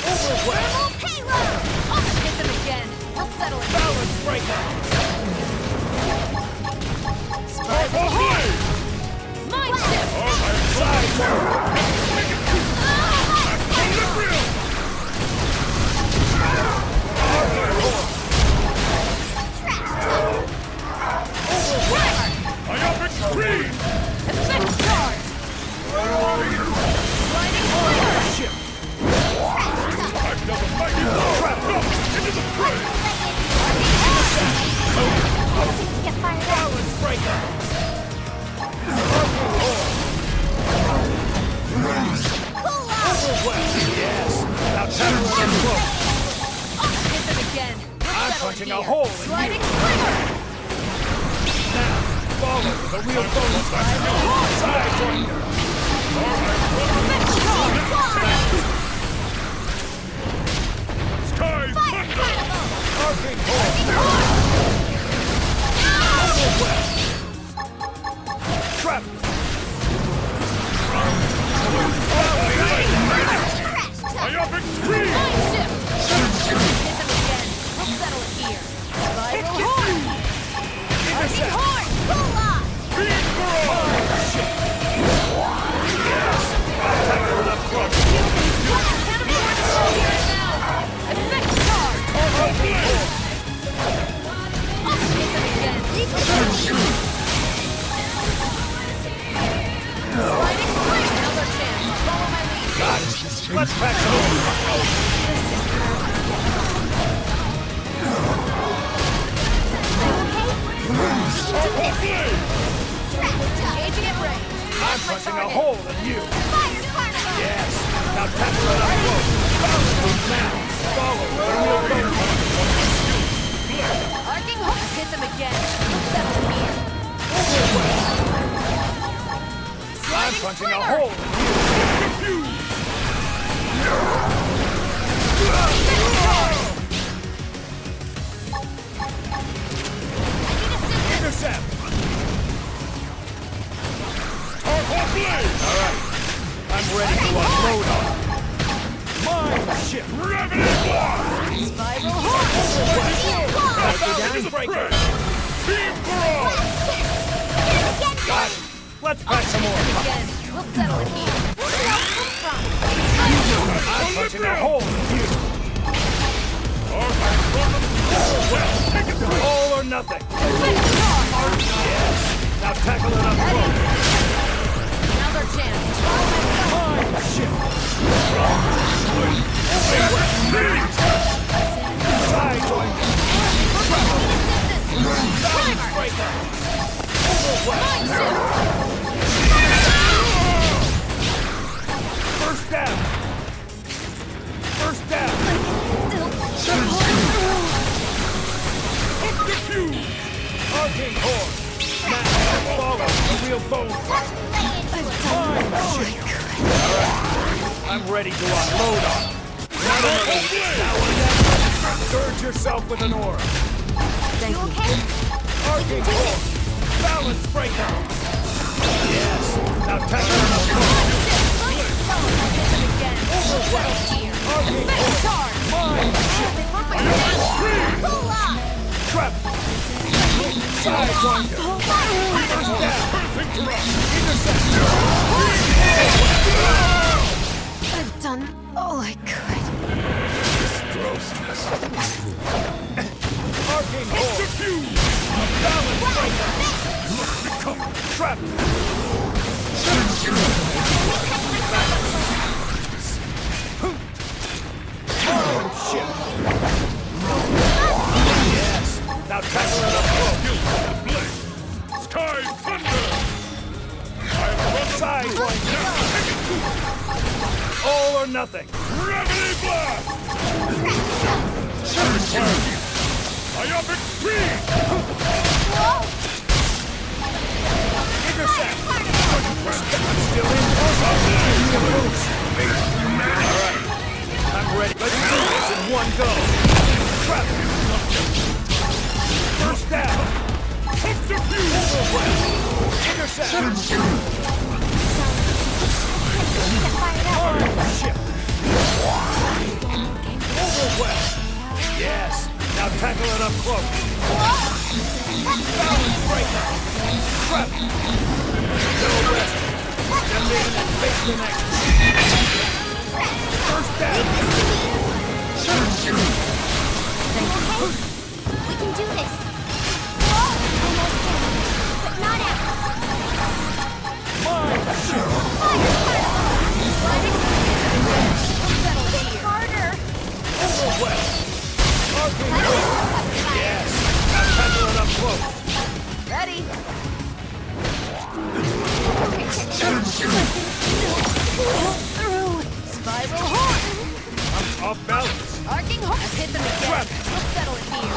Overwhelm! Thermal payload! I'll hit them again. We'll settle it. Balance breaker! Spiral Ahoy! Mind shift! Side turn! Equilibrium! Myopic screen! Effect charge! Sliding slinger! Ship! I've done the mighty trap! Up into the fray! Seems to get fired up. Balance breaker! Cool off! Yes! Now tackle them close! I'll hit them again. We'll I'm settle punching it a here. hole in Sliding you! slinger! Now, follow with a real bonus! Side joiner! Effect charge! Sky Fire carnival! Arcing hole! Trap! Myopic screen! Mind shift! Hit them again. We'll settle it here. Spiral horn! Intercept! Horn! Cool off! Beam barrage! Yes! Attack with a front! Cannibal Principal here and now! Effect charge! Turbo blade! I'll hit them again. Sliding swing! Now's our chance. Follow my lead. Got it! Let's pack some more! Turbo blade! Engaging at range. I'm punching a hole in you! Fire carnival! Yes! Now tackle it up close! Follow now! Follow with a real bonus! Arcing hook. Hit them again. We'll settle it here. I'm punching a hole in you! Intercept! Turbo blade! Alright, I'm ready to unload on. Mind ship! Gravity blast! Spiral horn! Balance breaker! Beam barrage! Got it! Let's pack some more! Again. We'll settle it here. Where did that come from? I'm punching a hole in you! All or nothing! Yes! Now tackle it up close! Now's our chance. Mind ship! Side joiner! Balance breaker! Mind shift! First down! First down! Execute! Arcing horn! Now follow the real bone! Mind ship! Alright, I'm ready to unload on. Not only now and then, surge yourself with an aura. Thank you. Arcing horn! Balance breaker! Yes! Now tackle it up close! Again. We'll settle here. Effect charge! Mind ship! Cool off! Trap! Side joiner! First down! Intercept! I've done all I could. Arcing horn! Balance breaker! Become trap! Mind ship! Yes! Now tackle it up close! Sky thunder! Side joiner! All or nothing! Gravity blast! Myopic speed! Intercept! Still in. Alright, I'm ready. Let's go! It's in one go. Trap him. First down. Subterfuge. Intercept. Shit. Overwhelm. Yes. Now tackle it up close. Balance breaker. Trap. No rest. Step in and face the next. First down. We can do this. Almost there, but not out. Harder. Overwhelm. Yes. Now tackle it up close. Ready? Through. Spiral horn. I'm off balance. Arcing horn. I've hit them again. Trap. We'll settle it here.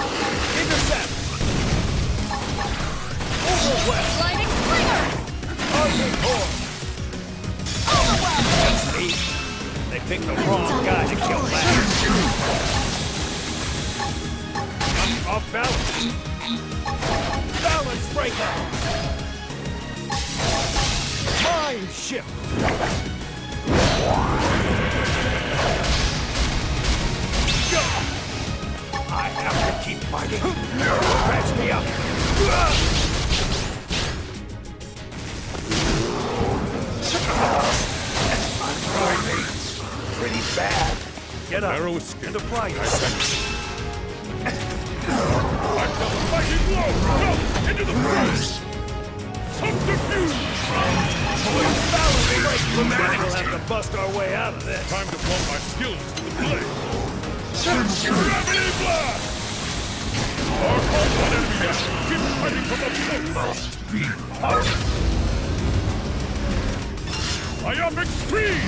Intercept. Overwhelm. Sliding slinger. Arcing horn. Overwhelm. See? They picked the wrong guy to kill last. I'm off balance. Balance breaker. Mind shift. I have to keep fighting. Patch me up. I'm sorry, pretty bad. Get up and apply yourself. I'm the fighting blow. Go into the face. Subterfuge. Balance break. We'll have to bust our way out of this. Time to pump my skills to the blade. Gravity blast! Our combat enemy keep fighting from the coast! Myopic speed!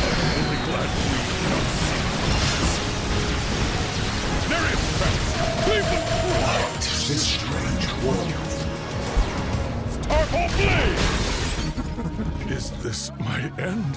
I'm only glad we don't see this. There is Travis! Leave them through! What is this strange world? Starhole blade! Is this my end?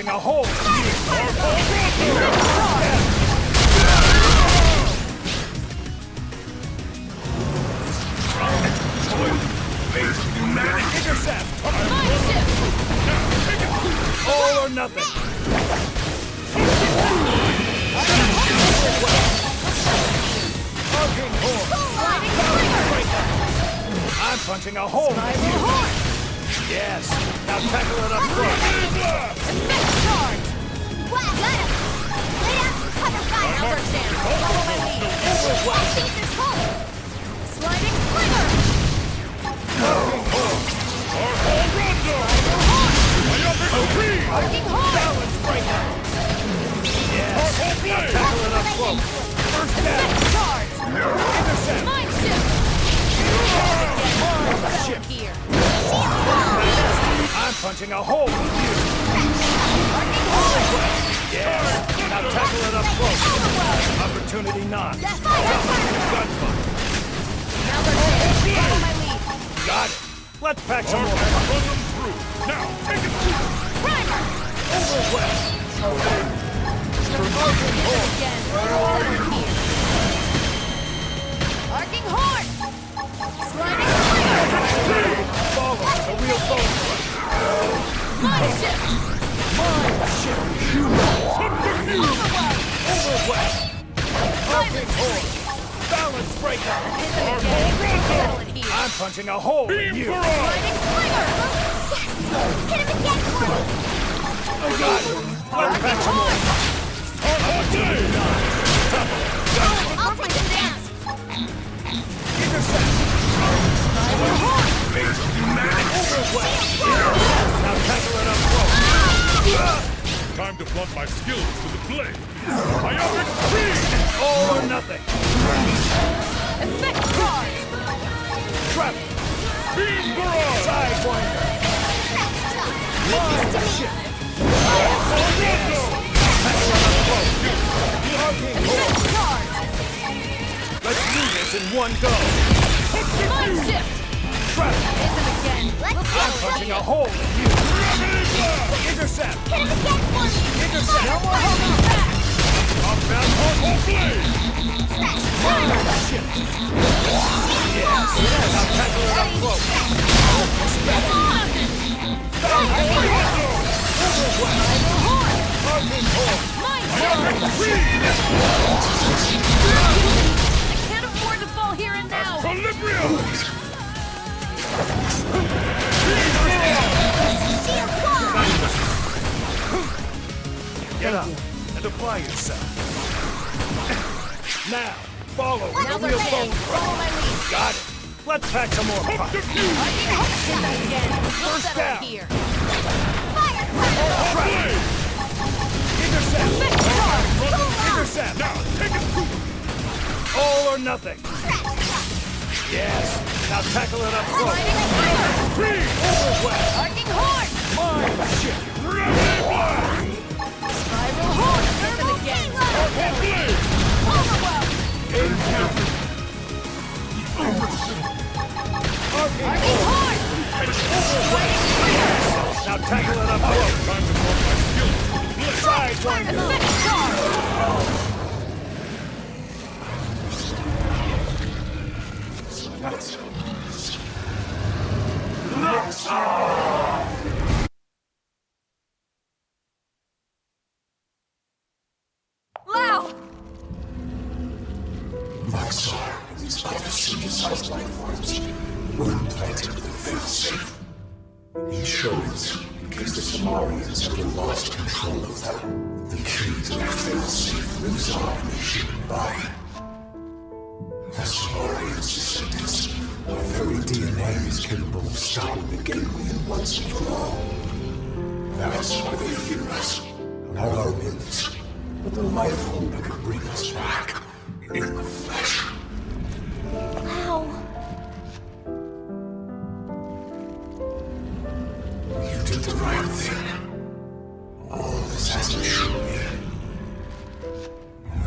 punching a hole in you! Intercept! All or nothing! Arcing horn! I'm punching a hole in you! Yes! Now tackle it up front! Effect charge! Wow, got him! Lay out and cover fire! Now down! Follow my lead! One Caesar's home! Sliding slinger! Arcing horn! Balance breaker! Yes! Now tackle it up close! First down! Charge! Intercept! Mind shift! Shift! Here! I'm punching a hole in you! Arcing horn! Yes! Now tackle it up close! Opportunity knock! Gunfight! Now let's follow my lead! Got it! Let's pack some more! Run them through! Now, take it through! Primer! Overwhelmed! Arcing horn! Again! Here! Arcing horn! Sliding slinger! Follow the real bone crush! Mind shift! Mind shift! Overwhelmed! Arcing horn! Balance breaker! Settle it here! I'm punching a hole in you! Sliding slinger! Yes! Hit him again, Gordon! I got it! Let's pack some more! Opportunity knock! Double! Gunfight! I'll take him down! Intercept! Overwhelmed! Now tackle it up close! Time to blunt my skills to the blade! Myopic speed! All or nothing! Effect charge! Trap! Beam barrage! Sidewinder! Mind shift! Tackle it up close! Arcing horn! Charge! Let's do this in one go! Mind shift! Trap! Hit them again! Let's I'm punching a hole in you! Intercept! Hit him again, Gordon! Intercept! No more holding back! Up that whole blade! Mind shift! Yes! Now tackle it up close! Arcing horn! Mind I can't afford to fall here and now! Equilibrium! Get up and apply yourself. Now, follow with Now the real bone follow my lead! Got it. Let's pack some more punch. Hit them again! We'll First settle down. it here! Intercept. Intercept. Now, take it through! All or nothing. Yes. Now tackle it up close. Overwhelmed. Arcing horn! Mind shift. Spiral horn! Hit them again! Overwhelmed! Arcing horn! Now tackle it up close. Time to blunt my skills to the blade! Sidewinder. Effect charge! Lao! Maxar and these other synthesized life forms were implanted with a failsafe. Insurance, in case the Samarians ever lost control of them. The key to their failsafe lives on in the human body. The Samarians' descendants, our very DNA is capable of stopping the ganglion once and for all. That's why they fear us, not our limbs, but the life form that could bring us back in the flesh. Wow. You did the right thing. All this has to show me.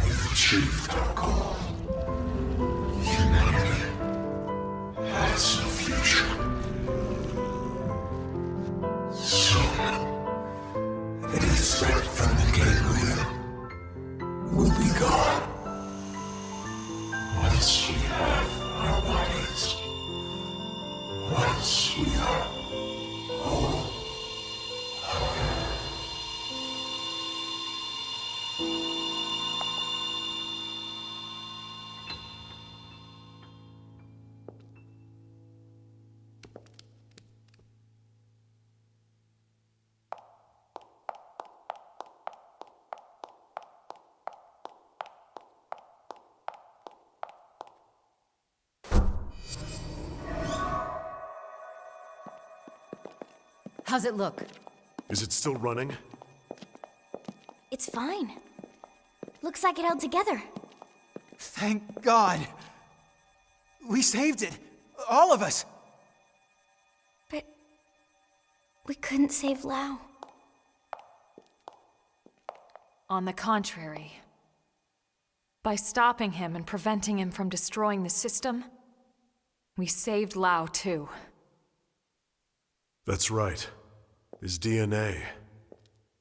We've achieved our goal. Humanity has a future. Soon, it is threat from the ganglion will be gone once we have our bodies. Once we are whole. How's it look? Is it still running? It's fine. Looks like it held together. Thank God. We saved it. All of us. But we couldn't save Lao. On the contrary. By stopping him and preventing him from destroying the system, we saved Lao too. That's right. His DNA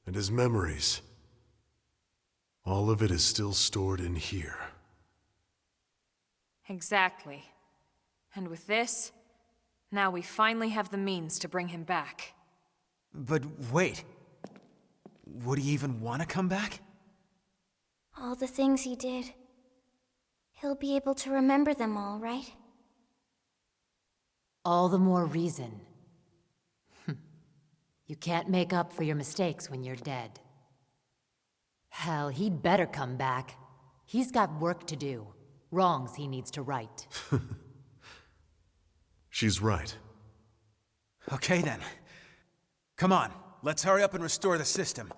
and his memories. All of it is still stored in here. Exactly. And with this, now we finally have the means to bring him back. But wait. Would he even want to come back? All the things he did. He'll be able to remember them all, right? All the more reason. You can't make up for your mistakes when you're dead. Hell, he'd better come back. He's got work to do. Wrongs he needs to right. She's right. Okay then. Come on, let's hurry up and restore the system.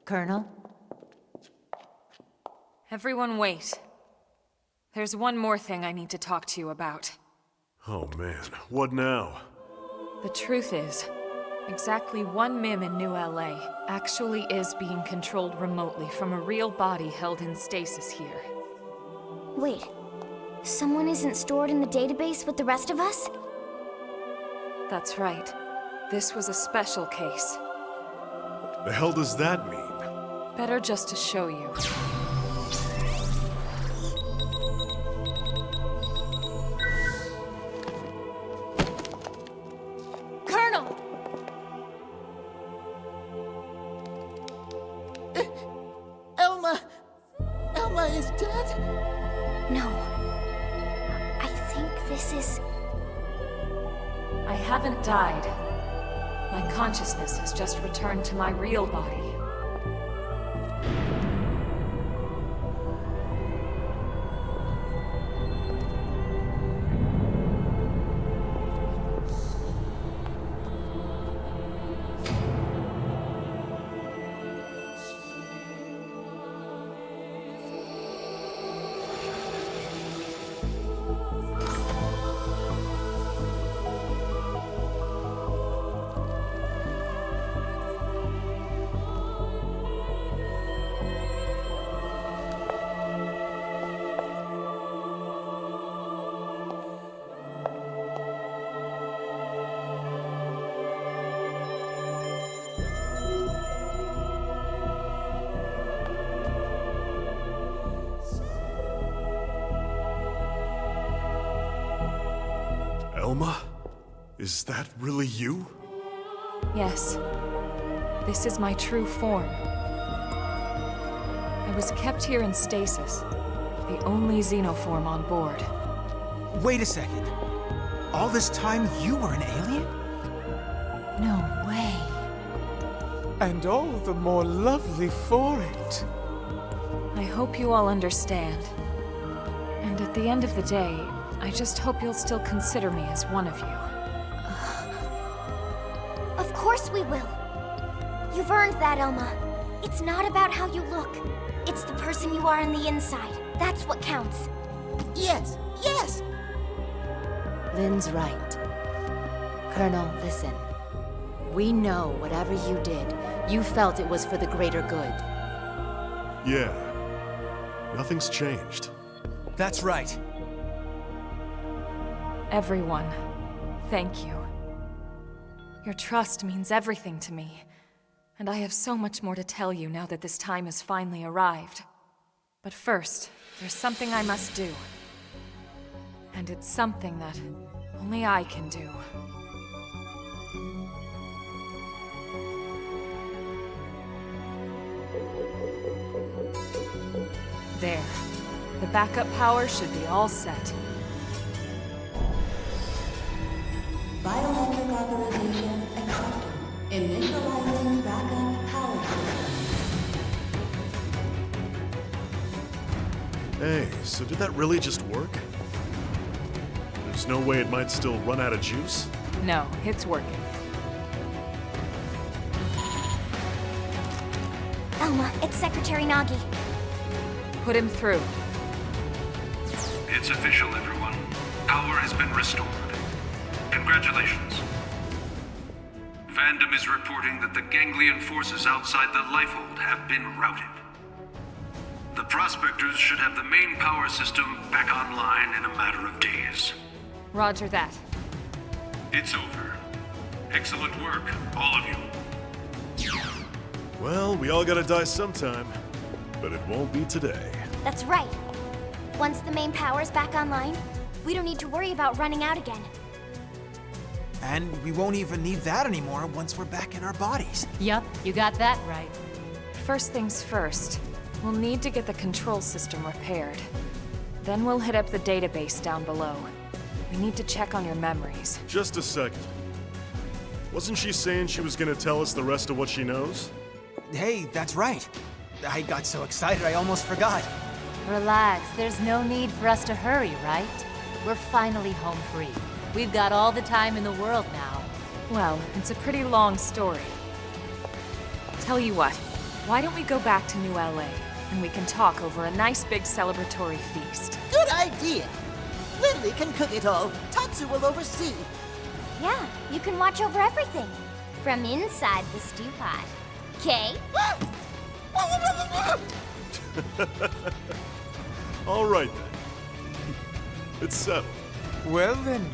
Colonel? Everyone wait. There's one more thing I need to talk to you about. Oh man, what now? The truth is, exactly one MIM in New LA actually is being controlled remotely from a real body held in stasis here. Wait, someone isn't stored in the database with the rest of us? That's right. This was a special case. The hell does that mean? Better just to show you. Colonel! Elma is dead? No. I think this is... I haven't died. My consciousness has just returned to my real body. Elma? Is that really you? Yes. This is my true form. I was kept here in stasis, the only xenoform on board. Wait a second. All this time you were an alien? No way. And all the more lovely for it. I hope you all understand. And at the end of the day, I just hope you'll still consider me as one of you. Of course we will. You've earned that, Elma. It's not about how you look. It's the person you are on the inside. That's what counts. Yes, yes! Lynn's right. Colonel, listen. We know whatever you did, you felt it was for the greater good. Yeah. Nothing's changed. That's right. Everyone, thank you. Your trust means everything to me. And I have so much more to tell you now that this time has finally arrived. But first, there's something I must do. And it's something that only I can do. There. The backup power should be all set. Biometric authorization accepted. Initializing backup power system. Hey, so did that really just work? There's no way it might still run out of juice? No, it's working. Elma, it's Secretary Nagi. Put him through. It's official, everyone. Power has been restored. Congratulations. Fandom is reporting that the ganglion forces outside the Lifehold have been routed. The Prospectors should have the main power system back online in a matter of days. Roger that. It's over. Excellent work, all of you. Well, we all gotta die sometime, but it won't be today. That's right. Once the main power's back online, we don't need to worry about running out again. And we won't even need that anymore once we're back in our bodies. Yup, you got that right. First things first, we'll need to get the control system repaired. Then we'll hit up the database down below. We need to check on your memories. Just a second. Wasn't she saying she was gonna tell us the rest of what she knows? Hey, that's right. I got so excited I almost forgot. Relax, there's no need for us to hurry, right? We're finally home free. We've got all the time in the world now. Well, it's a pretty long story. Tell you what, why don't we go back to New LA, and we can talk over a nice big celebratory feast. Good idea. Lily can cook it all. Tatsu will oversee. Yeah, you can watch over everything. From inside the stew pot. Okay? All right then. It's settled. Well then,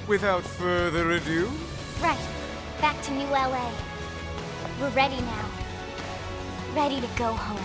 without further ado... Right. Back to New LA. We're ready now. Ready to go home.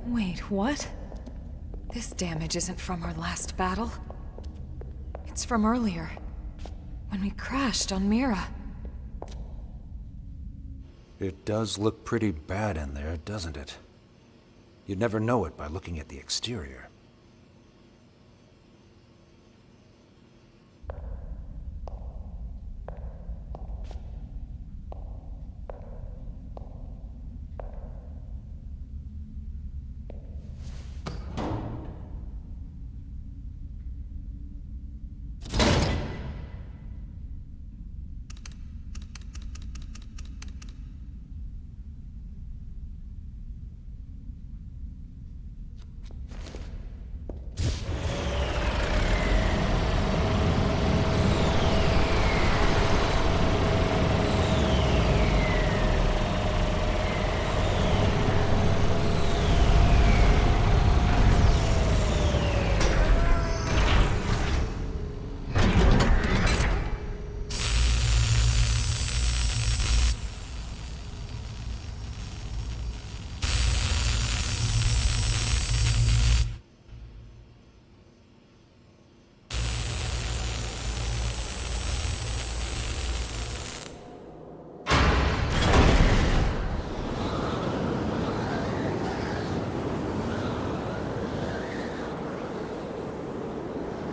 Wait, what? This damage isn't from our last battle. It's from earlier, when we crashed on Mira. It does look pretty bad in there, doesn't it? You'd never know it by looking at the exterior.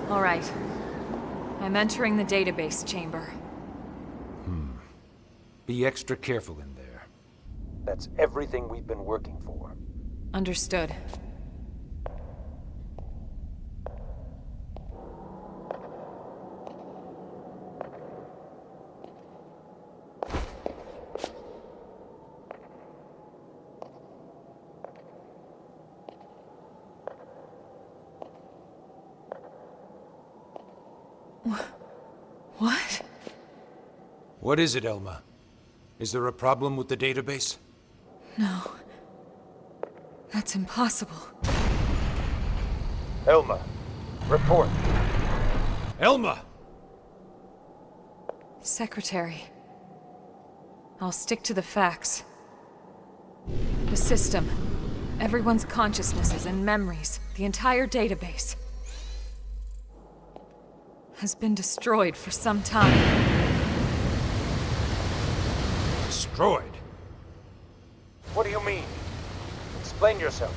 All right. I'm entering the database chamber. Be extra careful in there. That's everything we've been working for. Understood. What? What is it, Elma? Is there a problem with the database? No. That's impossible. Elma, report. Elma! Secretary. I'll stick to the facts. The system. Everyone's consciousnesses and memories. The entire database. Has been destroyed for some time. Destroyed? What do you mean? Explain yourself.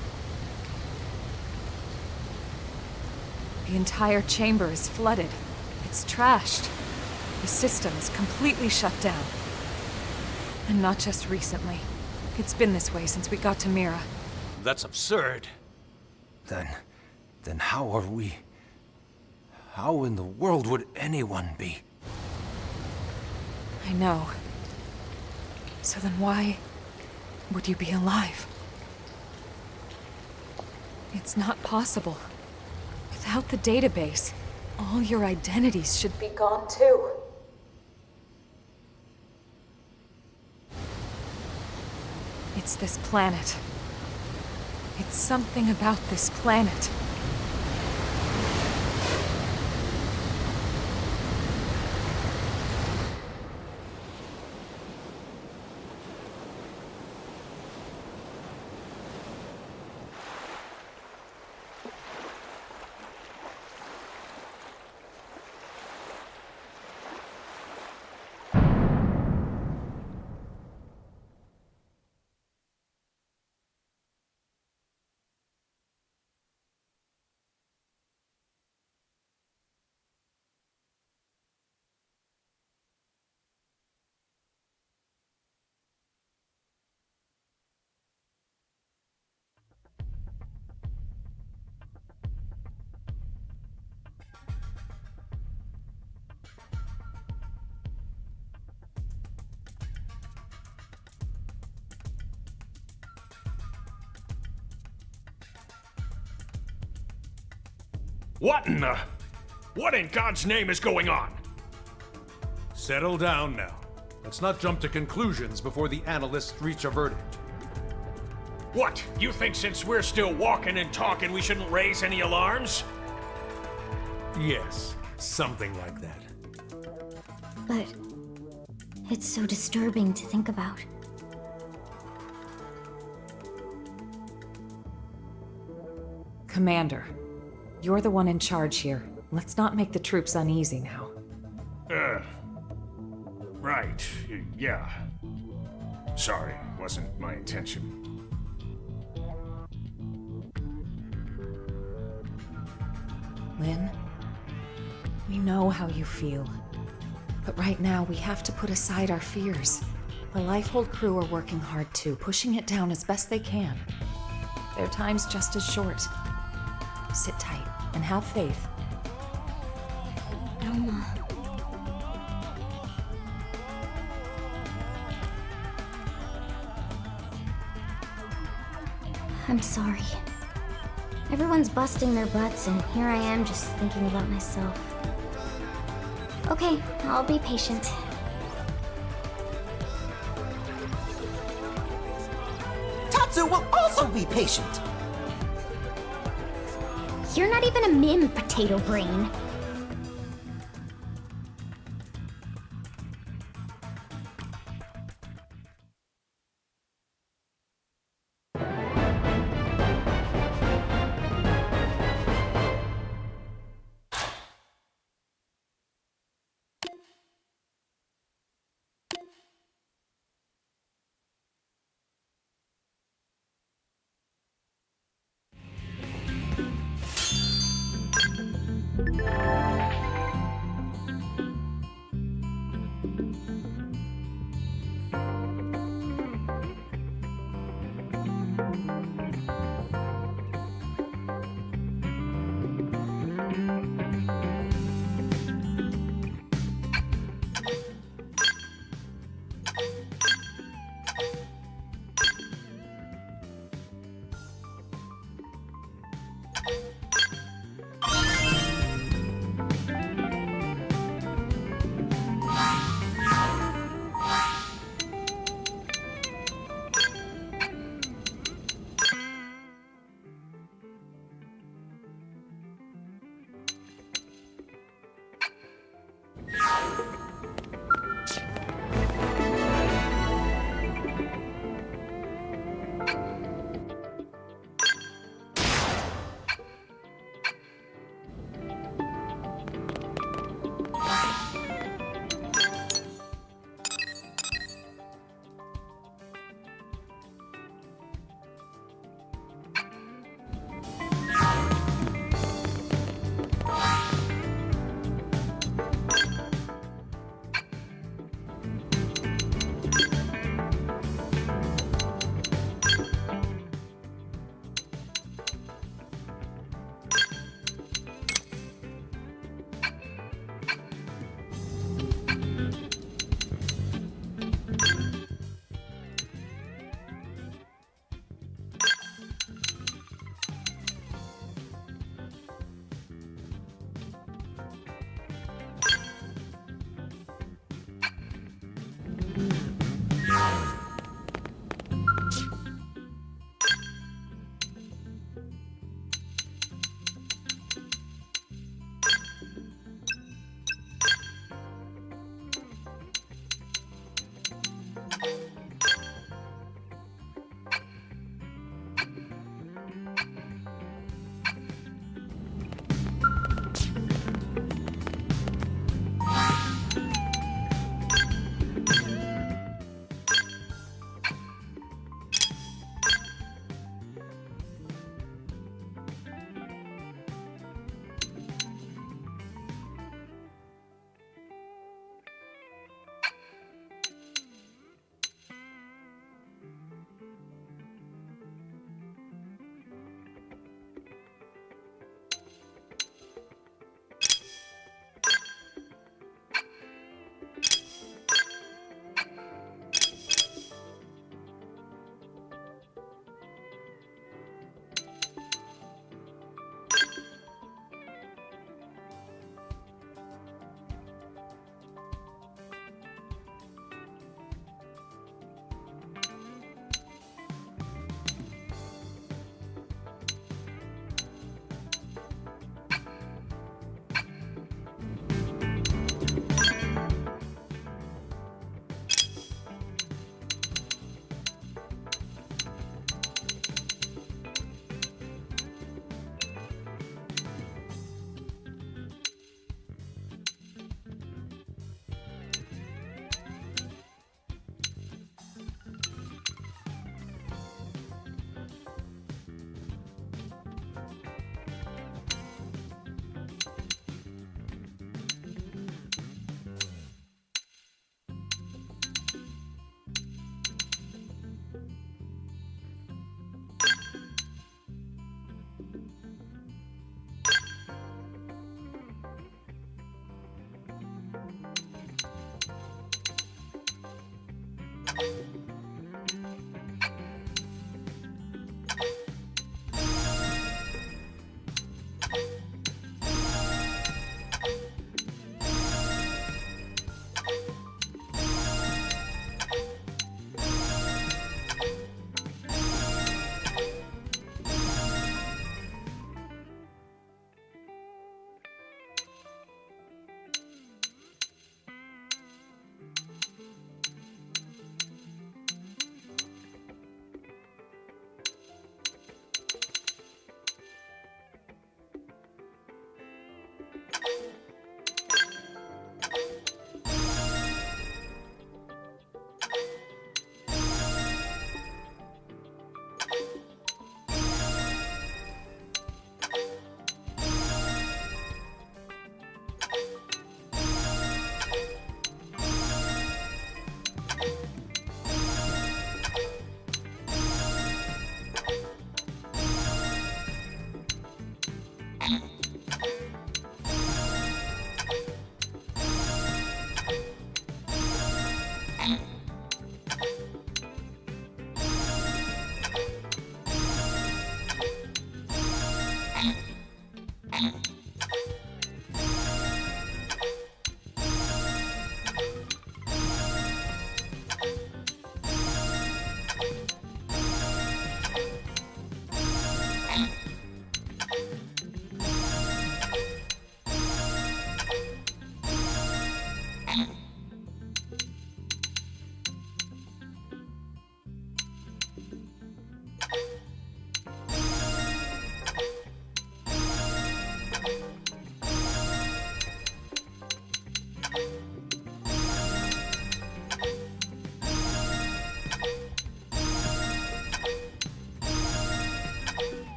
The entire chamber is flooded. It's trashed. The system is completely shut down. And not just recently. It's been this way since we got to Mira. That's absurd. Then how are we... How in the world would anyone be? I know. So then why would you be alive? It's not possible. Without the database, all your identities should be gone too. It's this planet. It's something about this planet. What in God's name is going on? Settle down now. Let's not jump to conclusions before the analysts reach a verdict. What? You think since we're still walking and talking we shouldn't raise any alarms? Yes, something like that. But it's so disturbing to think about. Commander, you're the one in charge here. Let's not make the troops uneasy now. Right. Yeah. Sorry, wasn't my intention. Lynn, we know how you feel. But right now, we have to put aside our fears. The Lifehold crew are working hard too, pushing it down as best they can. Their time's just as short. Sit tight and have faith. Elma. I'm sorry. Everyone's busting their butts, and here I am just thinking about myself. Okay, I'll be patient. Tatsu will also be patient. You're not even a mim, potato brain.